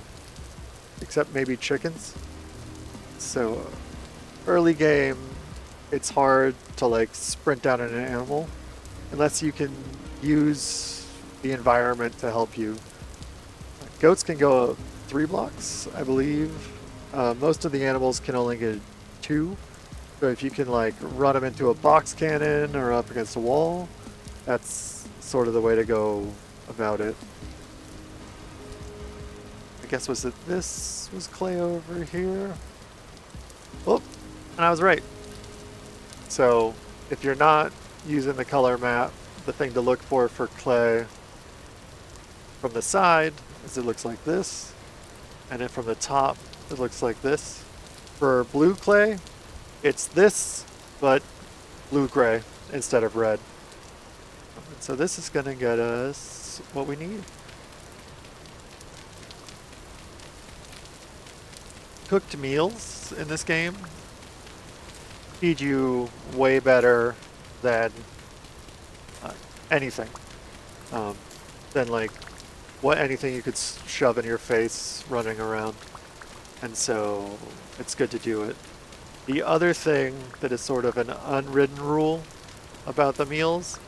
except maybe chickens. So early game, it's hard to like sprint down an animal unless you can use the environment to help you. Goats can go 3 blocks, I believe. Most of the animals can only get 2. So if you can like run them into a box cannon or up against a wall, that's sort of the way to go about it. I guess this was clay over here. Oh, and I was right. So if you're not using the color map, the thing to look for clay from the side is it looks like this, and then from the top it looks like this. For blue clay, it's this, but blue-gray instead of red. So this is going to get us what we need. Cooked meals in this game feed you way better than anything. Than like anything you could shove in your face running around. And so it's good to do it. The other thing that is sort of an unwritten rule about the meals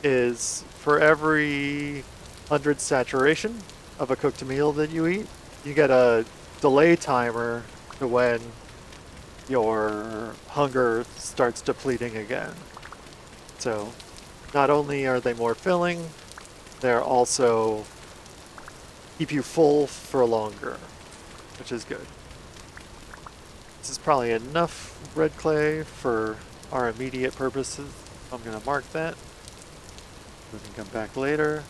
is for every 100 saturation of a cooked meal that you eat, you get a delay timer to when your hunger starts depleting again. So not only are they more filling, they're also keep you full for longer, which is good. This is probably enough red clay for our immediate purposes. I'm going to mark that. We can come back later.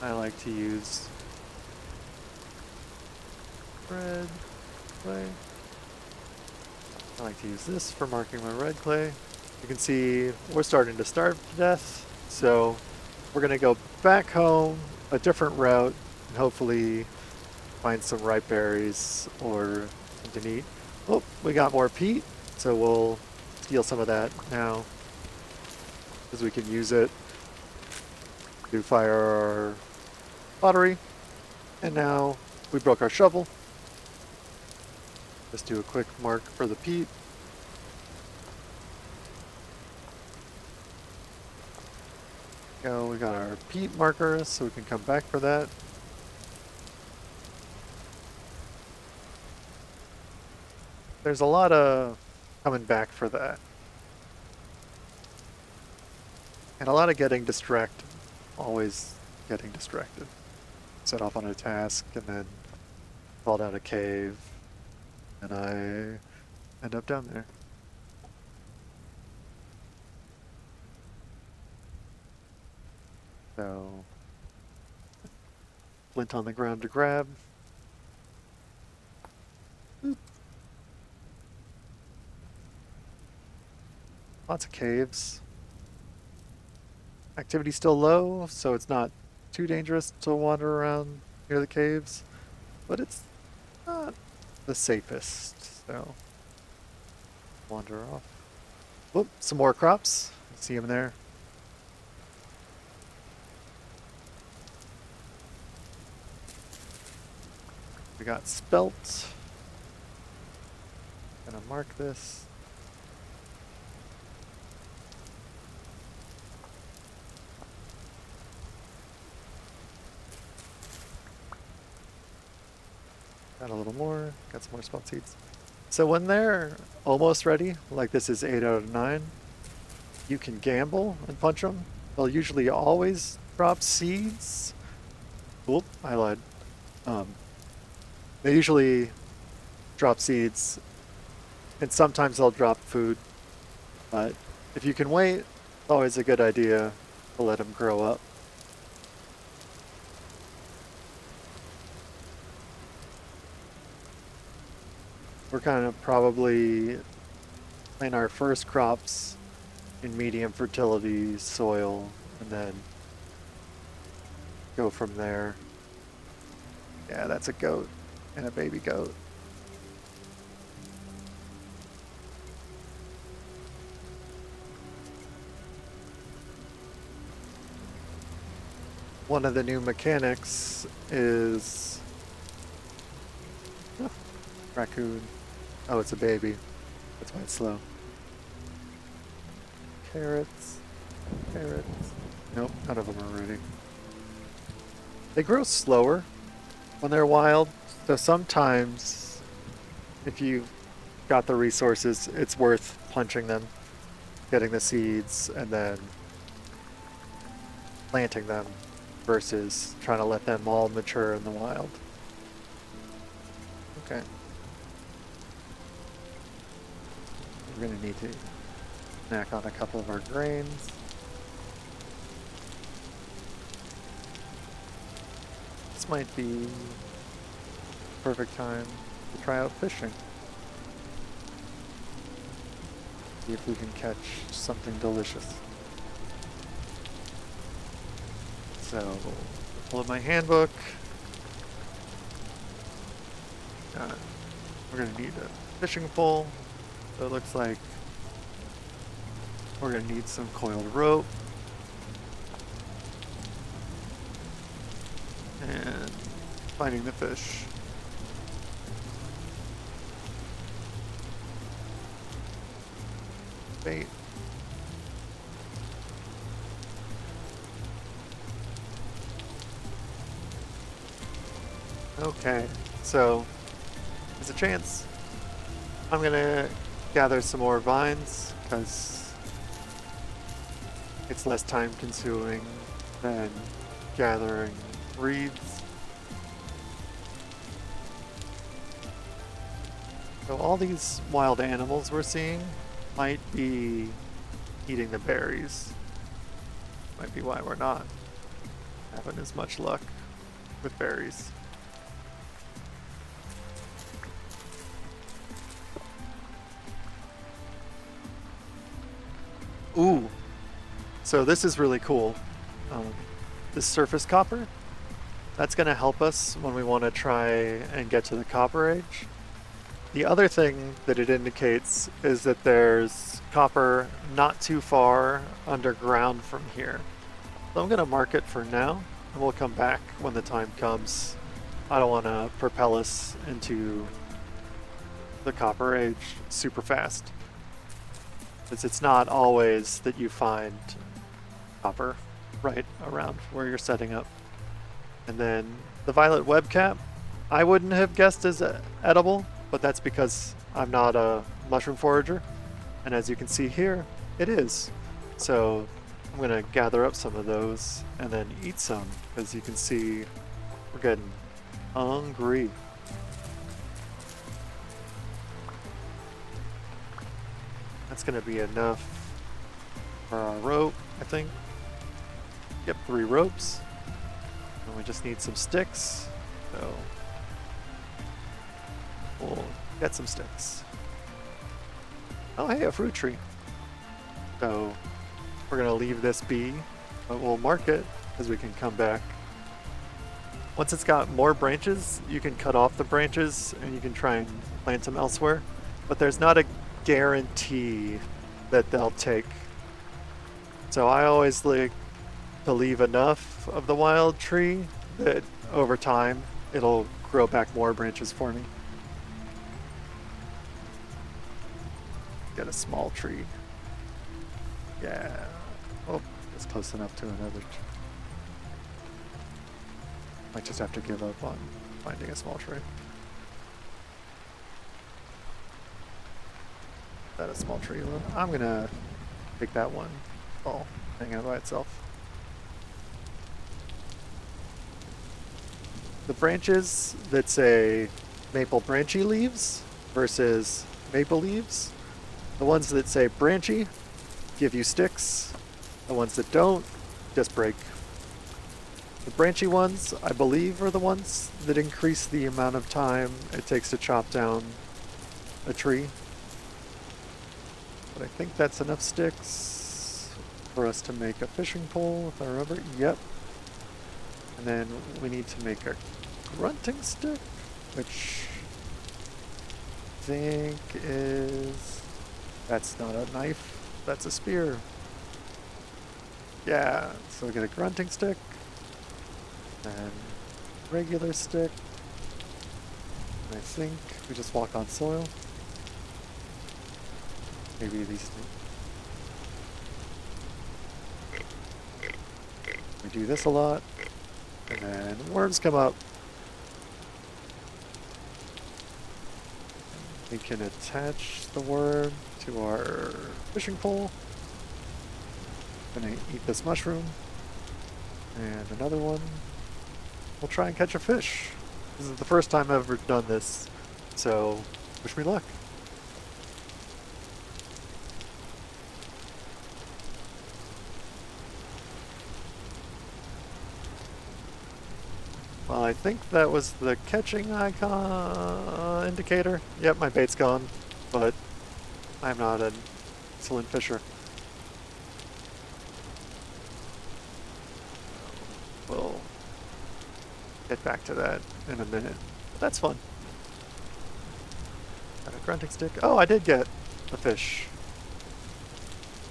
I like to use red clay. I like to use this for marking my red clay. You can see we're starting to starve to death, so we're going to go back home, a different route, and hopefully find some ripe berries or something to eat. Oh, we got more peat, so we'll steal some of that now, because we can use it to fire our pottery. And now we broke our shovel. Let's do a quick mark for the peat. Go, we got our peat markers, so we can come back for that. There's a lot of coming back for that. And a lot of getting distracted. Always getting distracted. Set off on a task and then fall down a cave. And I end up down there. So, flint on the ground to grab. Lots of caves. Activity's still low, so it's not too dangerous to wander around near the caves, but it's not the safest, so wander off. Whoop, some more crops. See them there. We got spelt. Gonna mark this. Got a little more. Got some more spelt seeds. So when they're almost ready, like this is 8 out of 9, you can gamble and punch them. They'll usually always drop seeds. Oop, I lied. They usually drop seeds, and sometimes they'll drop food. But if you can wait, it's always a good idea to let them grow up. We're kind of probably planting our first crops in medium fertility soil and then go from there. Yeah, that's a goat and a baby goat. One of the new mechanics is raccoon. Oh, it's a baby. That's why it's slow. Carrots. Carrots. Nope, none of them are ready. They grow slower when they're wild, so sometimes if you've got the resources, it's worth punching them, getting the seeds, and then planting them versus trying to let them all mature in the wild. Okay. We're going to need to snack on a couple of our grains. This might be perfect time to try out fishing. See if we can catch something delicious. So, pull up my handbook. We're going to need a fishing pole. So it looks like we're going to need some coiled rope. And finding the fish. Bait. Okay, so there's a chance I'm gonna gather some more vines because it's less time consuming than gathering reeds. So all these wild animals we're seeing might be eating the berries. Might be why we're not having as much luck with berries. Ooh, so this is really cool. This surface copper, that's going to help us when we want to try and get to the Copper Age. The other thing that it indicates is that there's copper not too far underground from here. So I'm going to mark it for now, and we'll come back when the time comes. I don't want to propel us into the Copper Age super fast, because it's not always that you find copper right around where you're setting up. And then the violet webcap, I wouldn't have guessed as edible, but that's because I'm not a mushroom forager. And as you can see here, it is. So I'm gonna gather up some of those and then eat some, because you can see we're getting hungry. That's gonna be enough for our rope, I think. Yep, 3 ropes. And we just need some sticks. So we'll get some sticks. Oh hey, a fruit tree. So we're gonna leave this be, but we'll mark it because we can come back. Once it's got more branches, you can cut off the branches and you can try and plant them elsewhere. But there's not a guarantee that they'll take. So I always like to leave enough of the wild tree that over time it'll grow back more branches for me. Get a small tree. Yeah. Oh, it's close enough to another tree. Might just have to give up on finding a small tree. Is that a small tree? I'm gonna take that one. Oh, hang out by itself. The branches that say maple branchy leaves versus maple leaves, the ones that say branchy give you sticks, the ones that don't just break. The branchy ones, I believe, are the ones that increase the amount of time it takes to chop down a tree. But I think that's enough sticks for us to make a fishing pole, if I remember. Yep. And then we need to make a grunting stick, which I think is... That's not a knife, that's a spear. Yeah, so we get a grunting stick, and regular stick, and I think we just walk on soil. Maybe these things. We do this a lot, and then worms come up. We can attach the worm to our fishing pole. I'm gonna eat this mushroom. And another one. We'll try and catch a fish. This is the first time I've ever done this, so wish me luck. Well, I think that was the catching icon indicator. Yep, my bait's gone, but I'm not an excellent fisher. We'll get back to that in a minute. That's fun. Got a grunting stick. Oh, I did get a fish.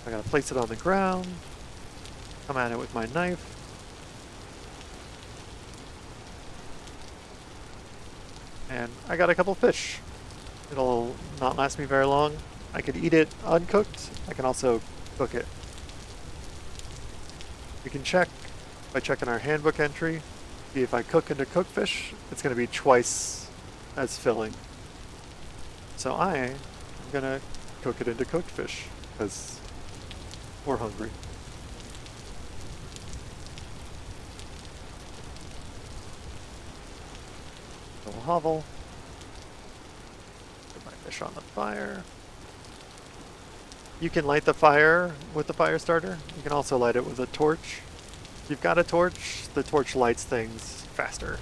I gotta place it on the ground. Come at it with my knife. And I got a couple fish. It'll not last me very long. I could eat it uncooked. I can also cook it. We can check by checking our handbook entry. See if I cook into cooked fish, it's going to be twice as filling. So I I'm gonna cook it into cooked fish, because we're hungry. Little hovel. Put my fish on the fire. You can light the fire with the fire starter. You can also light it with a torch. If you've got a torch, the torch lights things faster.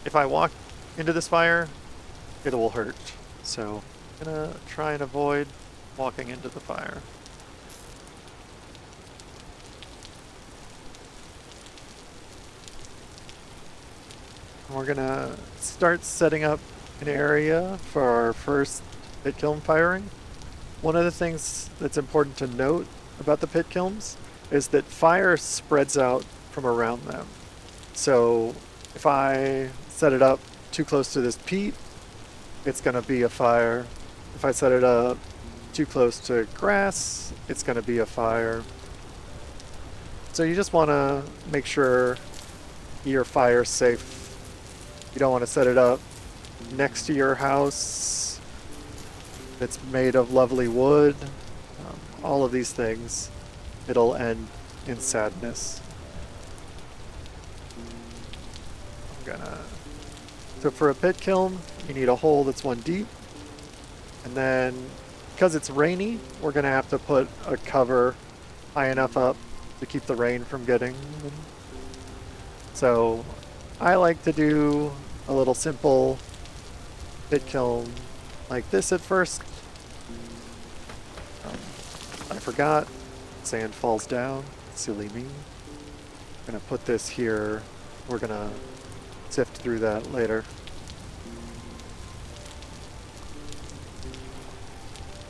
If I walk into this fire, it will hurt. So I'm gonna try and avoid walking into the fire. We're gonna start setting up an area for our first pit kiln firing. One of the things that's important to note about the pit kilns is that fire spreads out from around them. So if I set it up too close to this peat, it's gonna be a fire. If I set it up too close to grass, it's gonna be a fire. So you just wanna make sure your fire's safe. You don't want to set it up next to your house that's made of lovely wood. All of these things, it'll end in sadness. So for a pit kiln, you need a hole that's 1 deep. And then, because it's rainy, we're gonna have to put a cover high enough up to keep the rain from getting in. So I like to do a little simple pit kiln like this at first. I forgot. Sand falls down. Silly me. I'm gonna put this here. We're gonna sift through that later.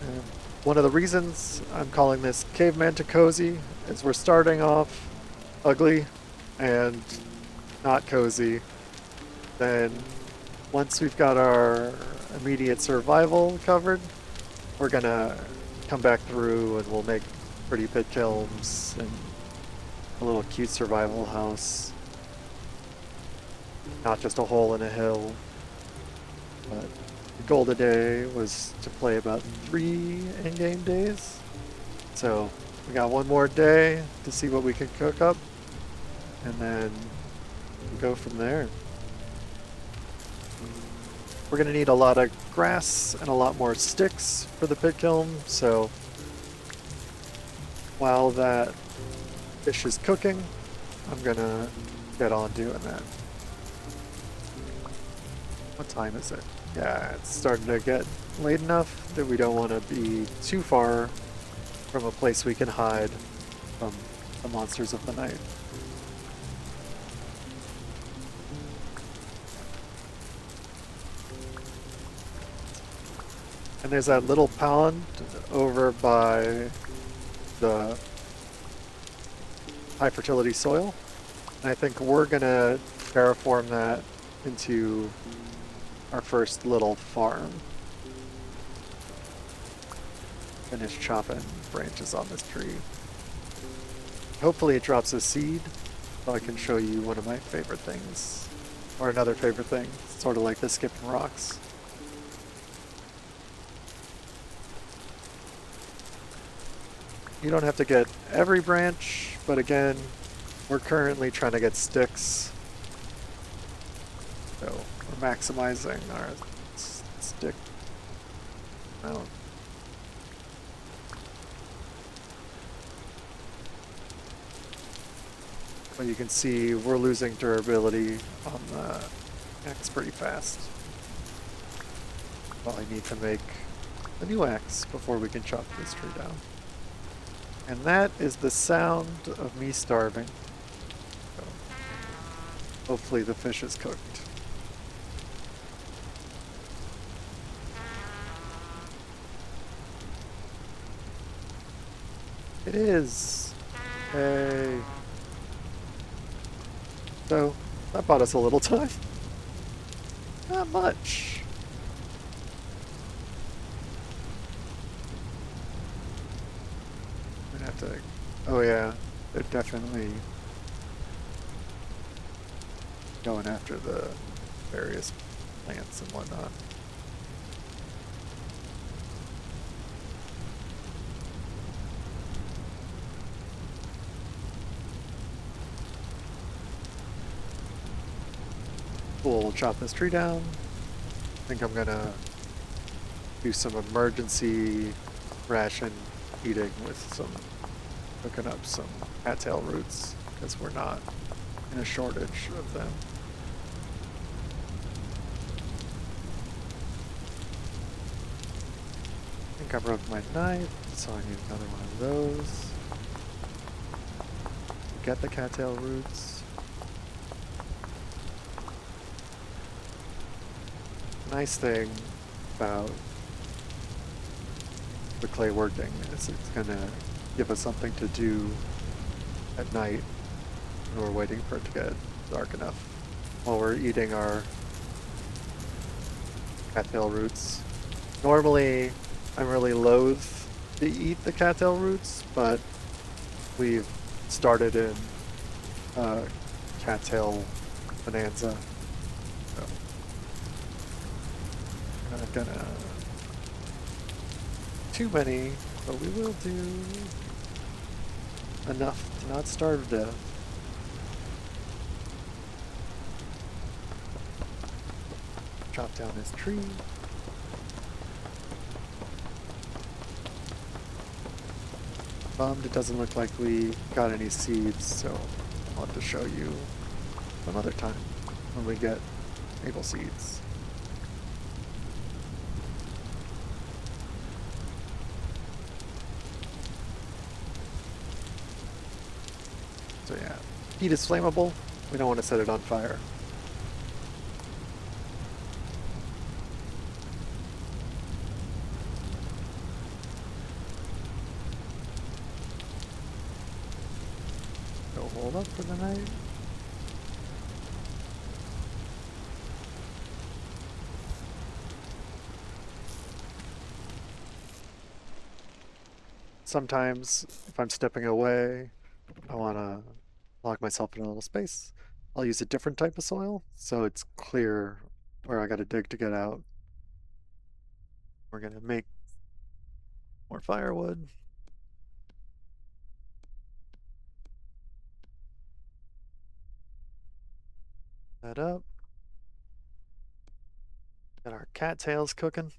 And one of the reasons I'm calling this Caveman to Cozy is we're starting off ugly and not cozy. Then once we've got our immediate survival covered, we're gonna come back through and we'll make pretty pit kilns and a little cute survival house. Not just a hole in a hill. But the goal today was to play about 3 in-game days. So we got 1 more day to see what we can cook up. And then we'll go from there. We're going to need a lot of grass and a lot more sticks for the pit kiln, so while that fish is cooking, I'm going to get on doing that. What time is it? Yeah, it's starting to get late enough that we don't want to be too far from a place we can hide from the monsters of the night. And there's that little pond over by the high fertility soil. And I think we're gonna terraform that into our first little farm. Finish chopping branches on this tree. Hopefully it drops a seed so I can show you one of my favorite things. Or another favorite thing, sort of like the skipping rocks. You don't have to get every branch, but again, we're currently trying to get sticks. So we're maximizing our stick amount. But you can see we're losing durability on the axe pretty fast. Well, I need to make a new axe before we can chop this tree down. And that is the sound of me starving. So hopefully the fish is cooked. It is. Hey. So that bought us a little time. Not much. Have to, oh yeah, they're definitely going after the various plants and whatnot. We'll chop this tree down. I think I'm gonna do some emergency ration eating with some, cooking up some cattail roots, because we're not in a shortage of them. I think I broke my knife, so I need another one of those. Get the cattail roots. Nice thing about the clay working is it's gonna give us something to do at night when we're waiting for it to get dark enough while we're eating our cattail roots. Normally, I'm really loath to eat the cattail roots, but we've started in cattail bonanza. So we're not gonna too many, but we will do enough to not starve to death. Chop down this tree. Bummed it doesn't look like we got any seeds, so I'll have to show you some other time when we get maple seeds. So yeah, peat is flammable. We don't want to set it on fire. So hold up for the night. Sometimes if I'm stepping away, I want to lock myself in a little space. I'll use a different type of soil so it's clear where I got to dig to get out. We're going to make more firewood. That up. Got our cattails cooking.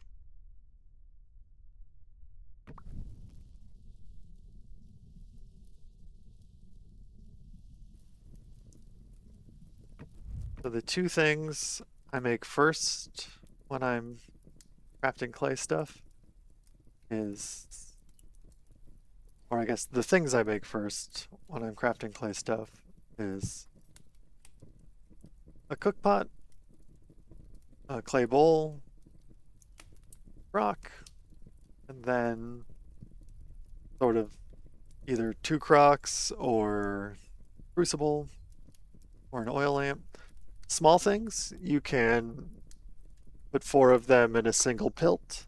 So the two things I make first when I'm crafting clay stuff is, or I guess the things I make first when I'm crafting clay stuff is a cook pot, a clay bowl, rock, and then sort of either two crocks or crucible or an oil lamp. Small things, you can put 4 of them in a single pilt.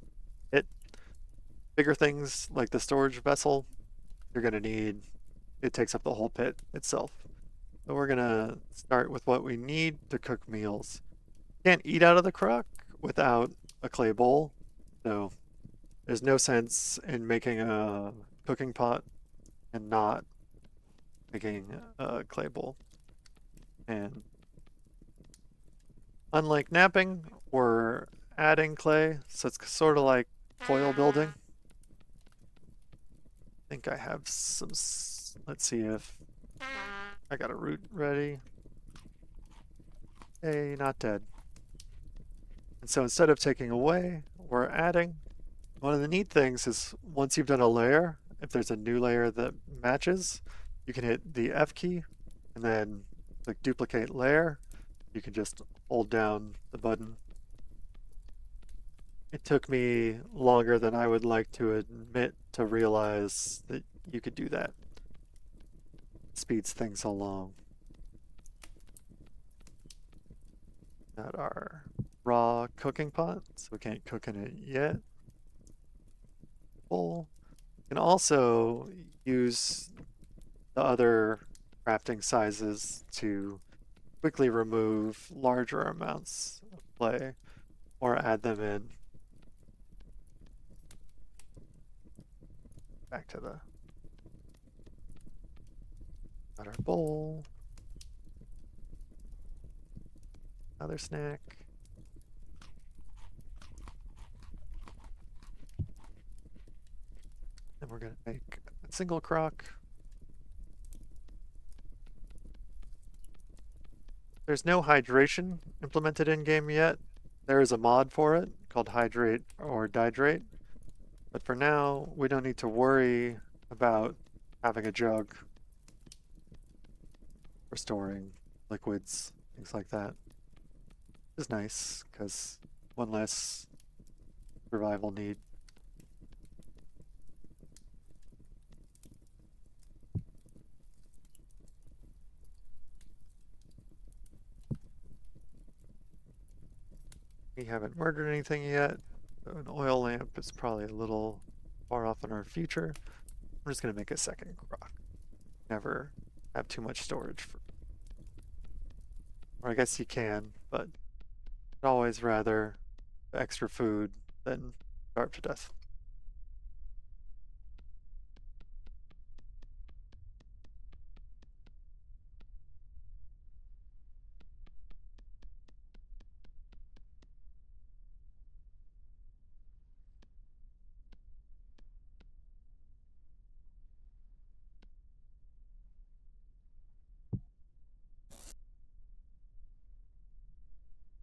Bigger things like the storage vessel, you're gonna need, it takes up the whole pit itself. So we're gonna start with what we need to cook meals. Can't eat out of the crock without a clay bowl, so there's no sense in making a cooking pot and not making a clay bowl. And unlike knapping, we're adding clay, so it's sort of like foil building. I think I have some, let's see if I got a root ready. Hey, not dead. And so instead of taking away, we're adding. One of the neat things is once you've done a layer, if there's a new layer that matches, you can hit the F key and then click duplicate layer. You can just hold down the button. It took me longer than I would like to admit to realize that you could do that. It speeds things along. Got our raw cooking pot, so we can't cook in it yet. Bowl. You can also use the other crafting sizes to quickly remove larger amounts of clay or add them in. Back to the got our bowl. another snack. And we're gonna make a single crock. There's no hydration implemented in game yet. There is a mod for it called hydrate or dihydrate. But for now, we don't need to worry about having a jug for storing liquids, things like that. It's nice because one less survival need. We haven't murdered anything yet. So an oil lamp is probably a little far off in our future. I'm just going to make a second crock. Never have too much storage for. Or I guess you can, but I'd always rather extra food than starve to death.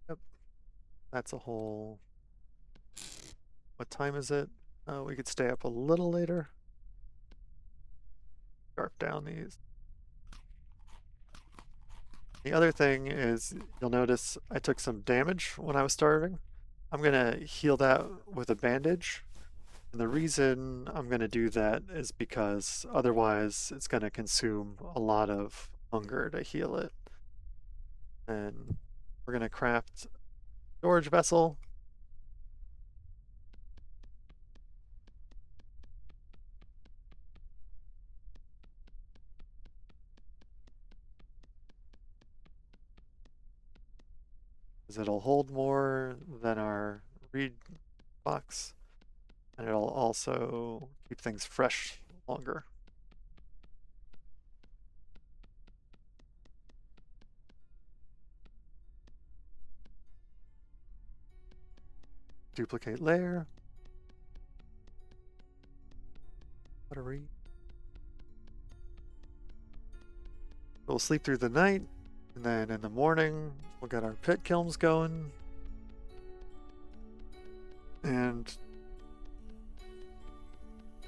Yep, that's a whole. What time is it? We could stay up a little later. Scarf down these. The other thing is, you'll notice I took some damage when I was starving. I'm gonna heal that with a bandage. And the reason I'm gonna do that is because otherwise it's gonna consume a lot of hunger to heal it. And we're gonna craft storage vessel. Because it'll hold more than our reed box. And it'll also keep things fresh longer. Duplicate layer. Battery. We'll sleep through the night, and then in the morning, we'll get our pit kilns going. And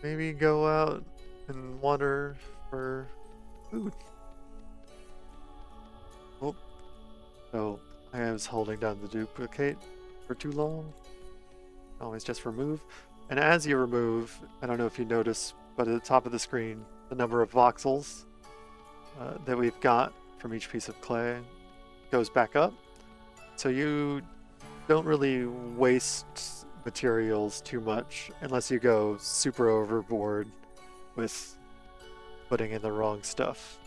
maybe go out and wander for food. Oh, so I was holding down the duplicate for too long. Always just remove. And as you remove, I don't know if you notice, but at the top of the screen, the number of voxels that we've got from each piece of clay goes back up. So you don't really waste materials too much unless you go super overboard with putting in the wrong stuff.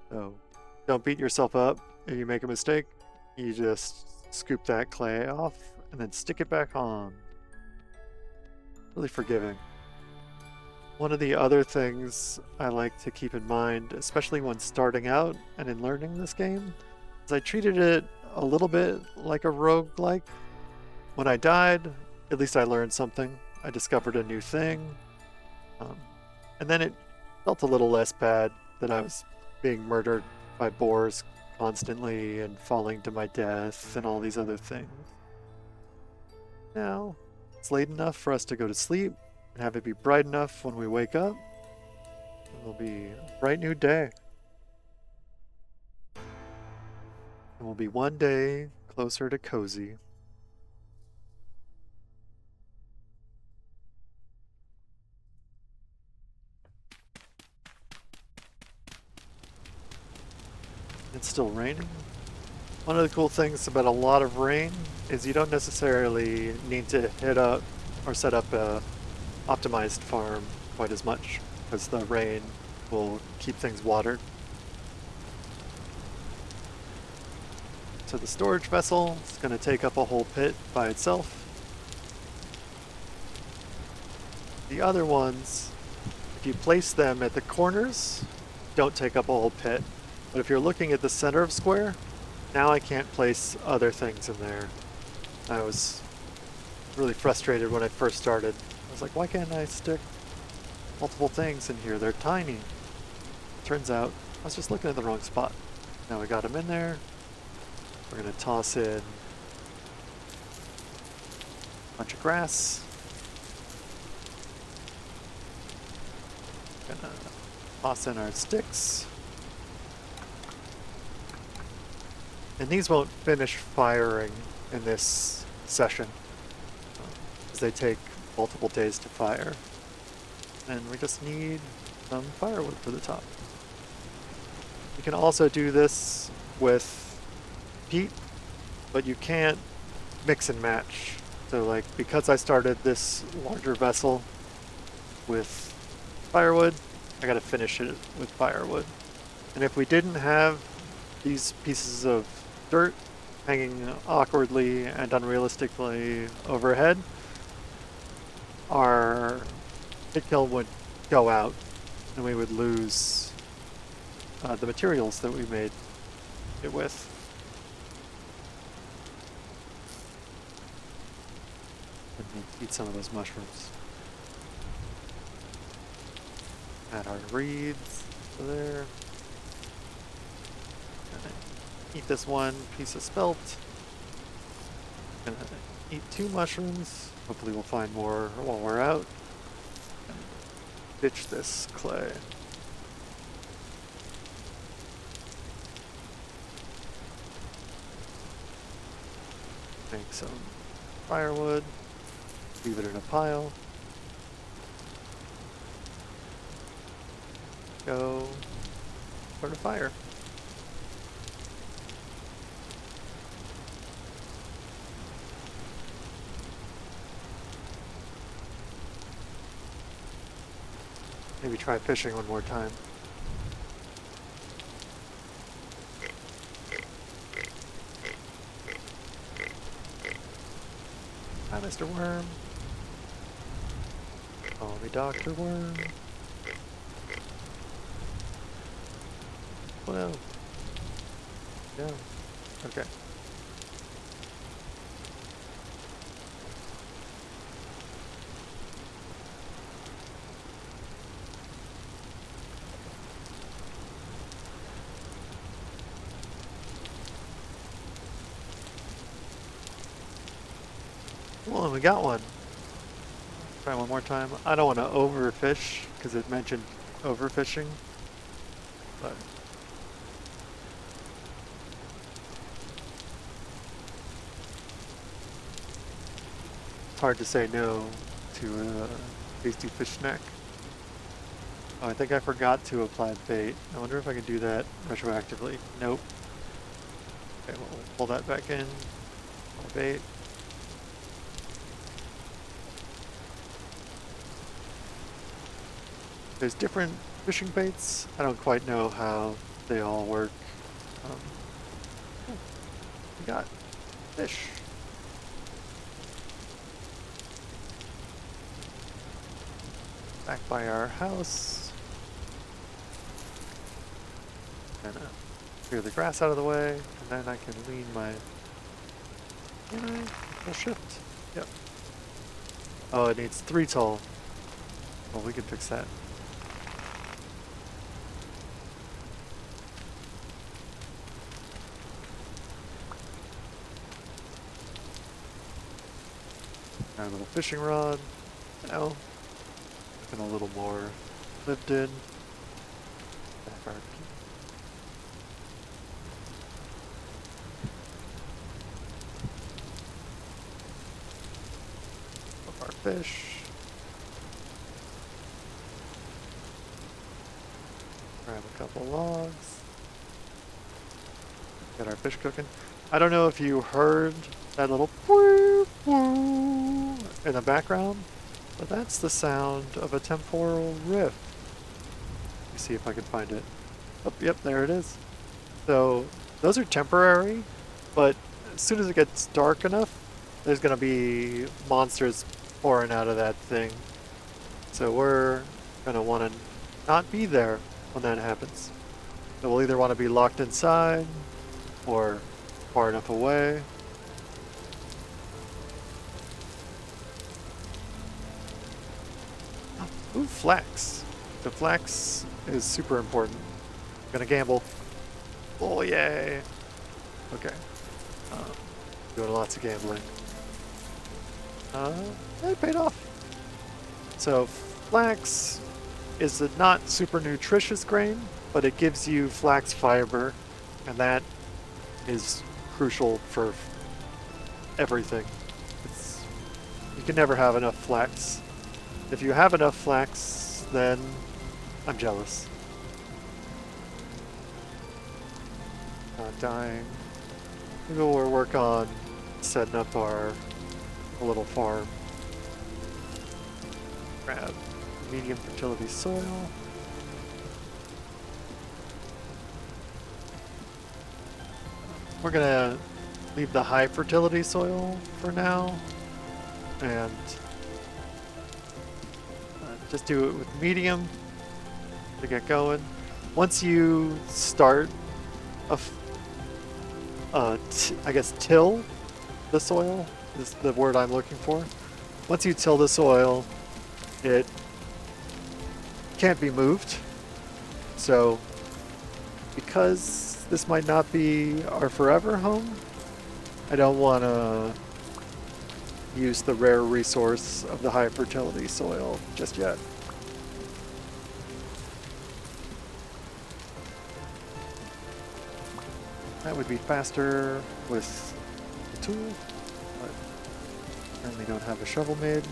So don't beat yourself up if you make a mistake. You just scoop that clay off and then stick it back on. Really forgiving. One of the other things I like to keep in mind, especially when starting out and in learning this game, is I treated it a little bit like a roguelike. When I died, at least I learned something. I discovered a new thing. And then it felt a little less bad that I was being murdered by boars constantly and falling to my death and all these other things. Now, it's late enough for us to go to sleep and have it be bright enough when we wake up. It'll be a bright new day. And we'll be one day closer to Cozy. It's still raining. One of the cool things about a lot of rain is you don't necessarily need to hit up or set up a optimized farm quite as much, because the rain will keep things watered. So the storage vessel is going to take up a whole pit by itself. The other ones, if you place them at the corners, don't take up a whole pit. But if you're looking at the center of square, Now I can't place other things in there. I was really frustrated when I first started. I was like, why can't I stick multiple things in here? They're tiny. Turns out I was just looking at the wrong spot. Now we got them in there. We're gonna toss in a bunch of grass. Gonna toss in our sticks. And these won't finish firing in this session, because they take multiple days to fire. And we just need some firewood for the top. You can also do this with peat, but you can't mix and match. So like, because I started this larger vessel with firewood, I gotta finish it with firewood. And if we didn't have these pieces of dirt hanging awkwardly and unrealistically overhead, our pit kiln would go out and we would lose the materials that we made it with. Let me eat some of those mushrooms. Add our reeds to there. Eat this one piece of spelt. Gonna eat 2 mushrooms. Hopefully we'll find more while we're out. And ditch this clay. Make some firewood. Leave it in a pile. Go start a fire. Maybe try fishing one more time. Hi, Mr. Worm. Call me Dr. Worm. Oh no. No. Okay. Well, and we got one. Try one more time. I don't want to overfish because it mentioned overfishing, but it's hard to say no to a tasty fish snack. Oh, I think I forgot to apply bait. I wonder if I can do that retroactively. Nope. Okay, we'll pull that back in. Apply bait. There's different fishing baits. I don't quite know how they all work. We got fish. Back by our house. Gonna clear the grass out of the way, and then I can lean my full shift. Yep. Oh, it needs 3 tall. Well, we can fix that. Our little fishing rod. Now, looking a little more lived in. Back our of our fish. Grab a couple logs. Get our fish cooking. I don't know if you heard that little in the background, but that's the sound of a temporal rift. Let me see if I can find it. Oh, yep, there it is. So those are temporary, but as soon as it gets dark enough, there's gonna be monsters pouring out of that thing. So we're gonna want to not be there when that happens. So we'll either want to be locked inside, or far enough away. Ooh, flax. The flax is super important. I'm gonna gamble. Oh, yay. Okay. Doing lots of gambling. It paid off. So flax is a not super nutritious grain, but it gives you flax fiber, and that is crucial for everything. You can never have enough flax. If you have enough flax, then I'm jealous. Not dying. Maybe we'll work on setting up our little farm. Grab medium fertility soil. We're gonna leave the high fertility soil for now and just do it with medium to get going. Once you start I guess till the soil is the word I'm looking for. Once you till the soil, it can't be moved. So because this might not be our forever home, I don't want to use the rare resource of the high fertility soil just yet. That would be faster with the tool, but currently don't have a shovel made.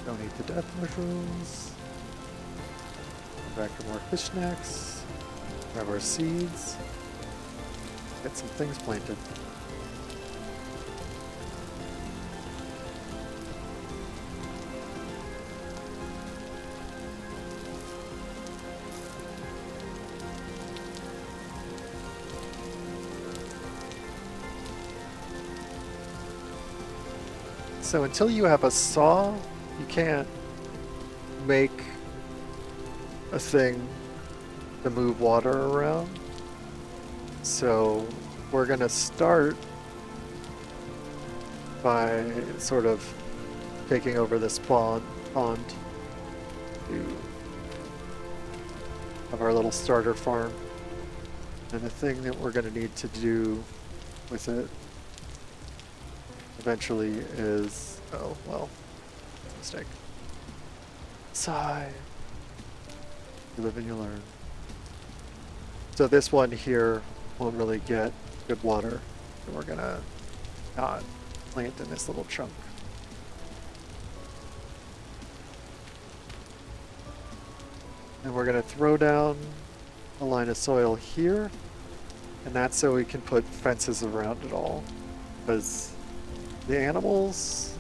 Don't eat the death mushrooms. Go back for more fish snacks. Grab our seeds. Get some things planted. So until you have a saw, you can't make a thing to move water around. So we're gonna start by sort of taking over this pond to have our little starter farm. And the thing that we're gonna need to do with it eventually is, oh well, mistake. Sigh. You live and you learn. So this one here won't really get good water, so we're gonna not plant in this little chunk. And we're gonna throw down a line of soil here, and that's so we can put fences around it all, because the animals,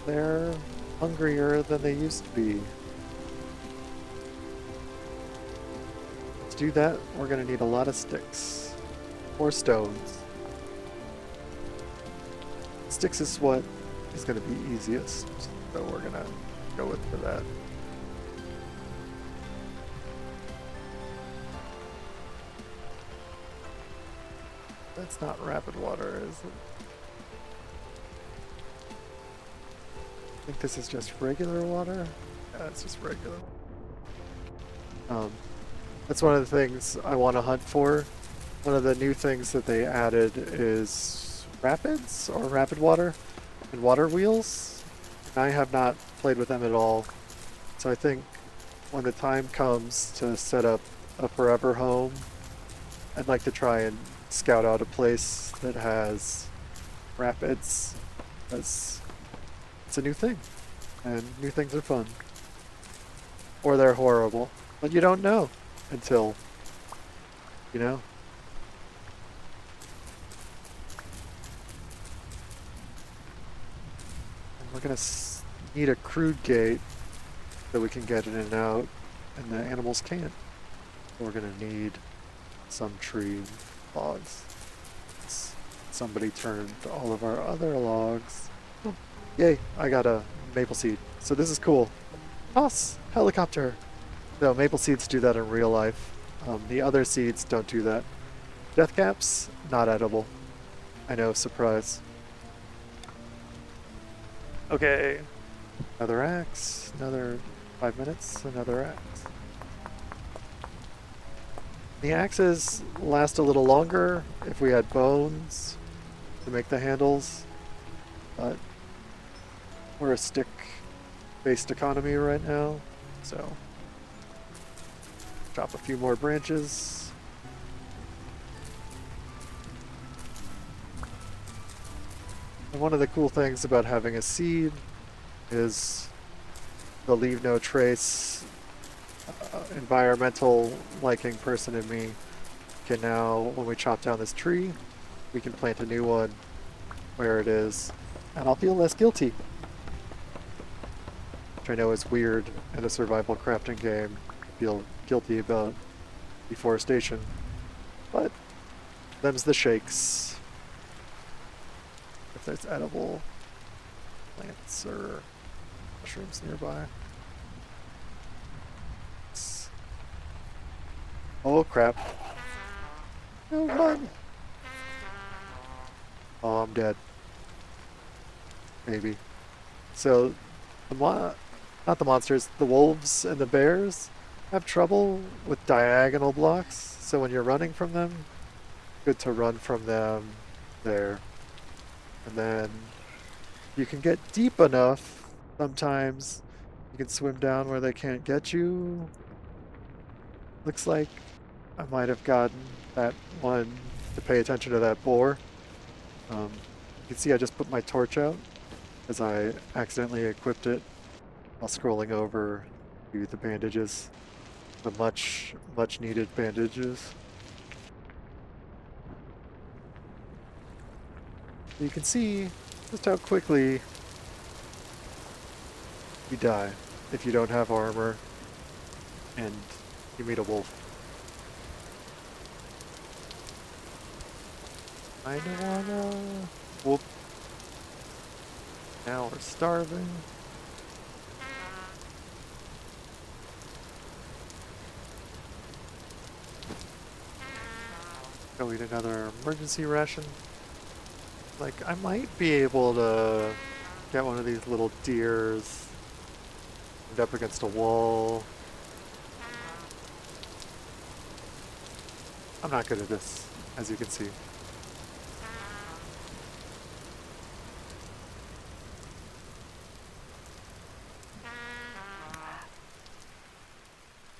they're hungrier than they used to be. To do that, we're going to need a lot of sticks or stones. Sticks is what is going to be easiest, so we're going to go with for that. That's not rapid water, is it? I think this is just regular water. Yeah, it's just regular. That's one of the things I want to hunt for. One of the new things that they added is rapids or rapid water and water wheels. And I have not played with them at all. So I think when the time comes to set up a forever home, I'd like to try and scout out a place that has rapids, because it's a new thing, and new things are fun. Or they're horrible, but you don't know until, you know. And we're gonna need a crude gate that we can get in and out, and the animals can't. We're gonna need some tree logs. Somebody turned all of our other logs. Oh, yay, I got a maple seed. So this is cool. Toss! Helicopter! No, maple seeds do that in real life. The other seeds don't do that. Death caps, not edible. I know, surprise. Okay, another axe, another 5 minutes, another axe. The axes last a little longer if we had bones to make the handles, but we're a stick-based economy right now, so chop a few more branches. And one of the cool things about having a seed is the leave no trace environmental liking person in me can now, when we chop down this tree, we can plant a new one where it is, and I'll feel less guilty. Which I know is weird in a survival crafting game, feel guilty about deforestation, but them's the shakes. If there's edible plants or mushrooms nearby. Oh crap. No, run! Oh, I'm dead. Maybe. So, not the monsters, the wolves and the bears have trouble with diagonal blocks, so when you're running from them, good to run from them there. And then you can get deep enough, sometimes you can swim down where they can't get you. Looks like I might have gotten that one to pay attention to that boar. You can see I just put my torch out as I accidentally equipped it while scrolling over to the bandages. The much needed bandages. You can see just how quickly you die if you don't have armor and you meet a wolf. I don't wanna... Whoop. Now we're starving. Go eat another emergency ration. Like, I might be able to get one of these little deers up against a wall. I'm not good at this, as you can see.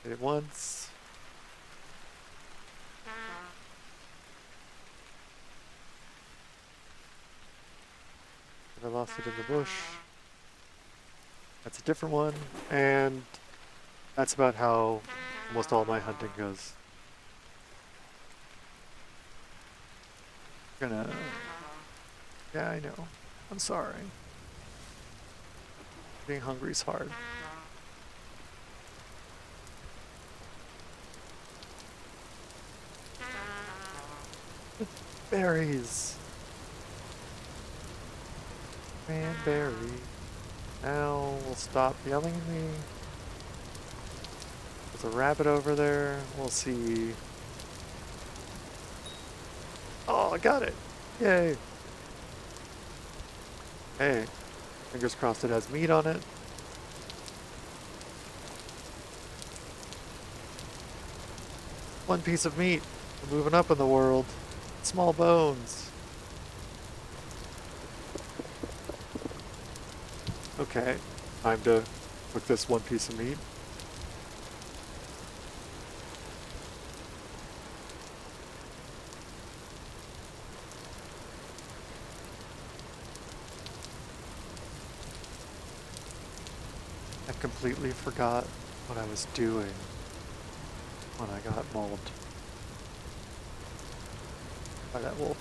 Hit it once. I lost it in the bush. That's a different one, and that's about how almost all my hunting goes. Yeah, I know. I'm sorry. Being hungry's hard. Berries. Cranberry. Now we'll stop yelling at me. There's a rabbit over there. We'll see. Oh, I got it. Yay. Hey, fingers crossed it has meat on it. One piece of meat. We're moving up in the world. Small bones. Okay, time to cook this one piece of meat. I completely forgot what I was doing when I got mauled by that wolf.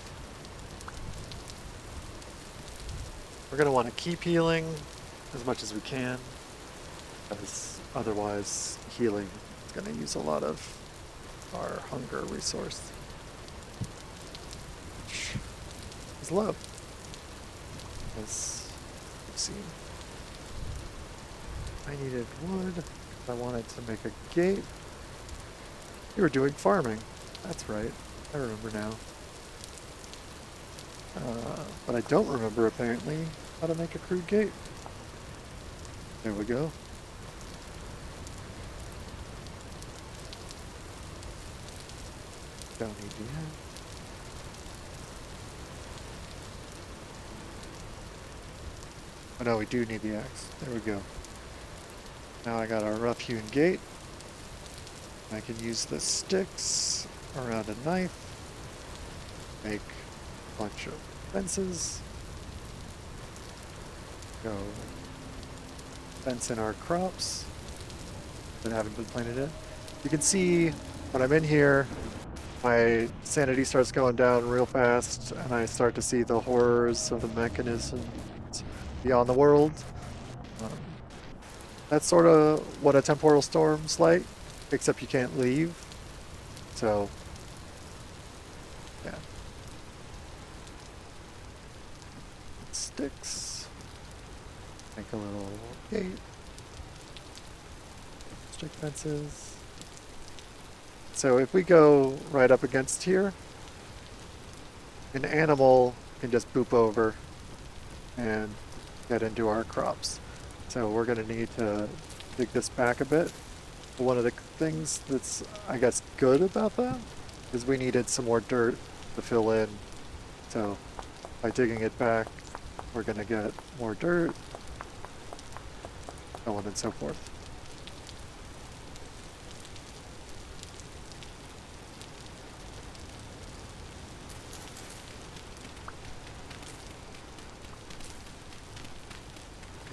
We're going to want to keep healing as much as we can, because otherwise healing is going to use a lot of our hunger resource, which is low, as you've seen. I needed wood. I wanted to make a gate. You were doing farming. That's right. I remember now. But I don't remember, apparently, how to make a crude gate. There we go. Don't need the axe. Oh no, we do need the axe. There we go. Now I got our rough-hewn gate. I can use the sticks around a knife. Make a bunch of fences. Go fence in our crops that haven't been planted yet. You can see when I'm in here, my sanity starts going down real fast, and I start to see the horrors of the mechanisms beyond the world. That's sort of what a temporal storm's like, except you can't leave. So, yeah. Sticks. Make a little gate. Stick fences. So if we go right up against here, an animal can just boop over and get into our crops. So we're going to need to dig this back a bit. But one of the things that's, I guess, good about that is we needed some more dirt to fill in. So by digging it back, we're going to get more dirt, so on and so forth.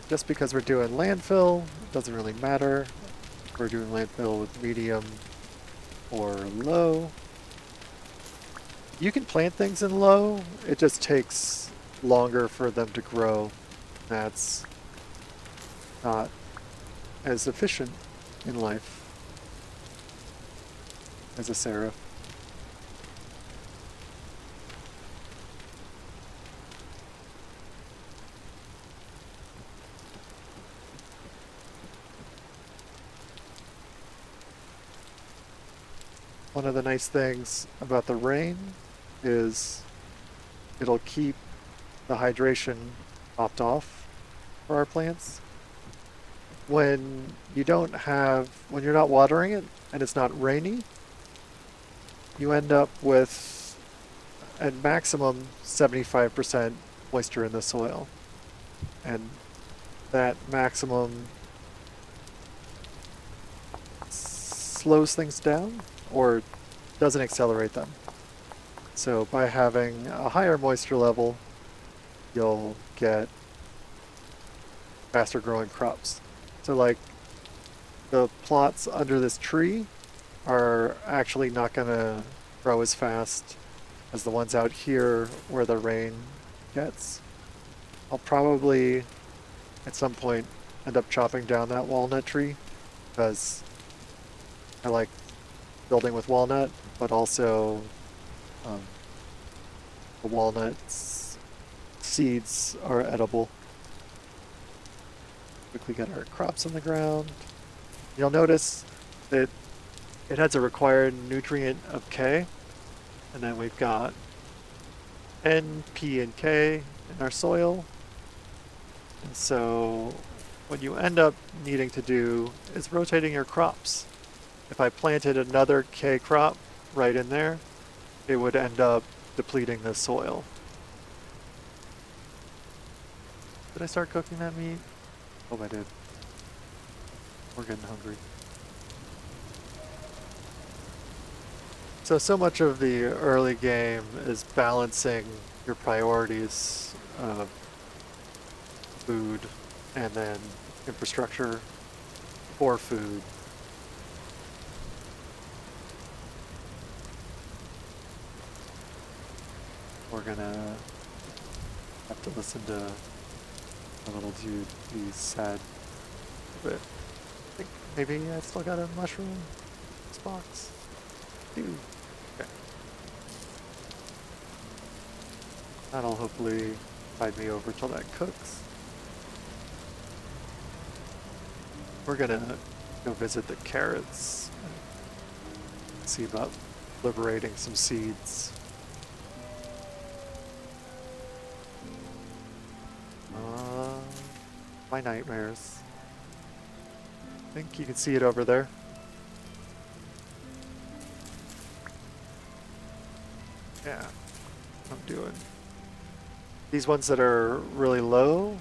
Just because we're doing landfill, it doesn't really matter. We're doing landfill with medium or low. You can plant things in low, it just takes longer for them to grow. That's not as efficient in life as a seraph. One of the nice things about the rain is it'll keep the hydration topped off for our plants. When when you're not watering it and it's not rainy, you end up with at maximum 75% moisture in the soil. And that maximum slows things down or doesn't accelerate them. So by having a higher moisture level, you'll get faster growing crops. So like the plots under this tree are actually not going to grow as fast as the ones out here where the rain gets. I'll probably at some point end up chopping down that walnut tree because I like building with walnut, but also the walnut's seeds are edible. Quickly get our crops on the ground. You'll notice that it has a required nutrient of K, and then we've got N, P, and K in our soil. And so what you end up needing to do is rotating your crops. If I planted another K crop right in there, it would end up depleting the soil. Did I start cooking that meat? Oh, I did. We're getting hungry. So much of the early game is balancing your priorities of food and then infrastructure for food. We're gonna have to listen to a little dude be sad. But I think maybe I still got a mushroom box. Dude. Okay. That'll hopefully tide me over till that cooks. We're gonna go visit the carrots. see about liberating some seeds. My nightmares. I think you can see it over there. Yeah, I'm doing. These ones that are really low,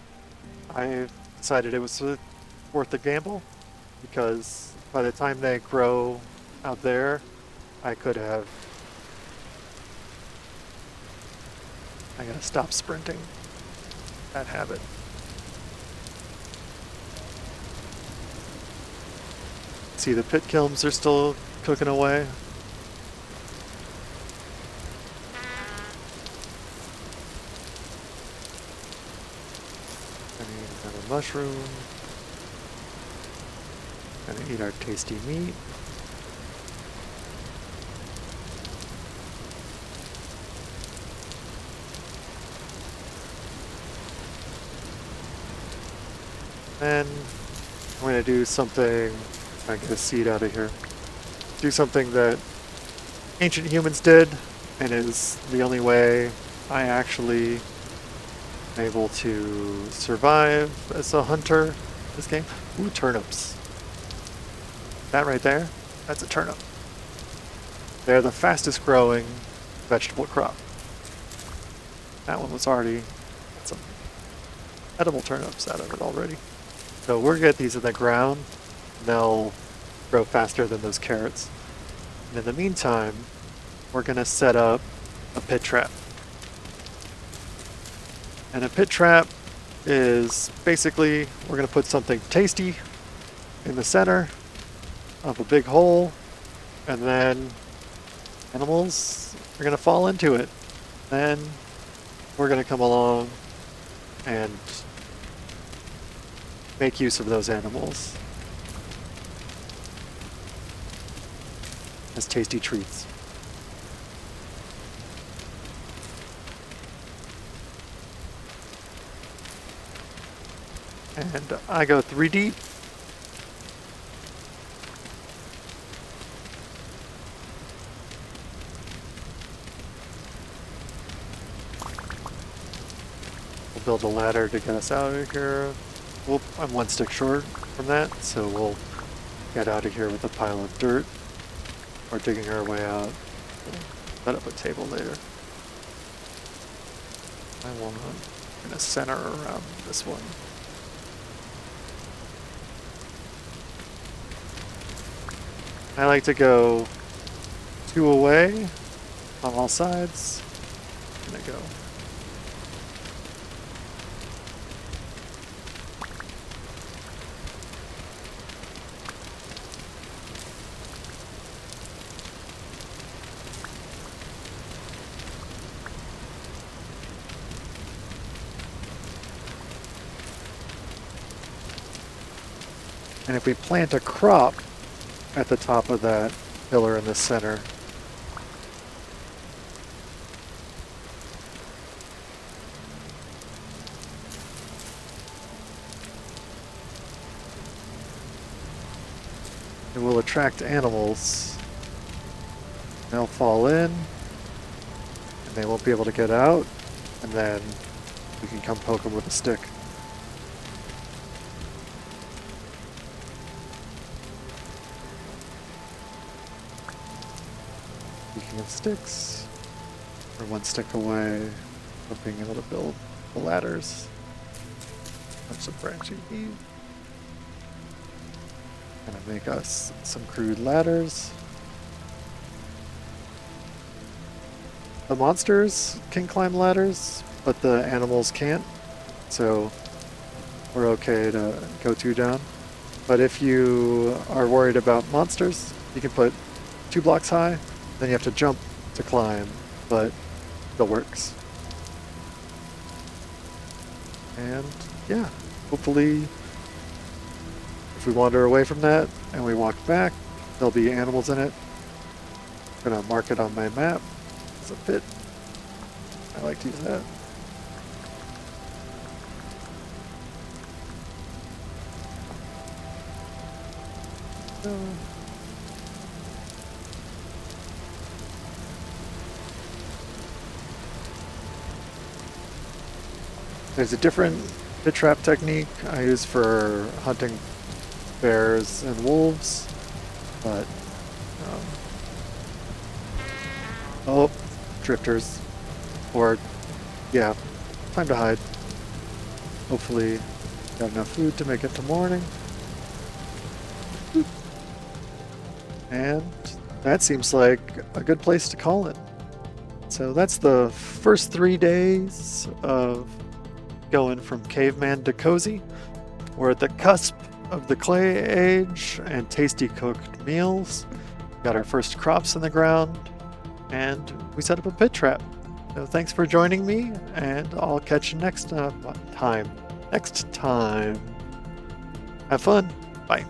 I decided it was worth the gamble because by the time they grow out there, I could have. I gotta stop sprinting. That habit. See, the pit kilns are still cooking away. I need another mushroom. Gonna eat our tasty meat. And I'm gonna do something. I get a seed out of here. Do something that ancient humans did, and is the only way I actually am able to survive as a hunter in this game. Ooh, turnips. That right there, that's a turnip. They're the fastest growing vegetable crop. That one was already got some edible turnips out of it already. So we're gonna get these in the ground. They'll grow faster than those carrots. And in the meantime, we're gonna set up a pit trap. And a pit trap is basically, we're gonna put something tasty in the center of a big hole, and then animals are gonna fall into it. Then we're gonna come along and make use of those animals as tasty treats. And I go 3 deep. We'll build a ladder to get us out of here. Well, I'm 1 stick short from that, so we'll get out of here with a pile of dirt. Or digging our way out. Set up a table later. I want to center around this one. I like to go 2 away on all sides. I'm gonna go. And if we plant a crop at the top of that pillar in the center, it will attract animals. They'll fall in, and they won't be able to get out, and then we can come poke them with a stick. Of sticks. We're 1 stick away from being able to build the ladders. Bunch of branching need. Gonna make us some crude ladders. The monsters can climb ladders, but the animals can't. So we're okay to go 2 down. But if you are worried about monsters, you can put 2 blocks high. Then you have to jump to climb, but it still works. And yeah, hopefully if we wander away from that and we walk back, there'll be animals in it. I'm gonna mark it on my map as a pit. I like to use that. So, There's a different pit trap technique I use for hunting bears and wolves, but oh, drifters, or yeah, time to hide. Hopefully got enough food to make it to morning. And that seems like a good place to call it. So that's the first 3 days of going from caveman to cozy. We're at the cusp of the clay age and tasty cooked meals. Got our first crops in the ground, and we set up a pit trap. So thanks for joining me, and I'll catch you next time. Have fun. Bye.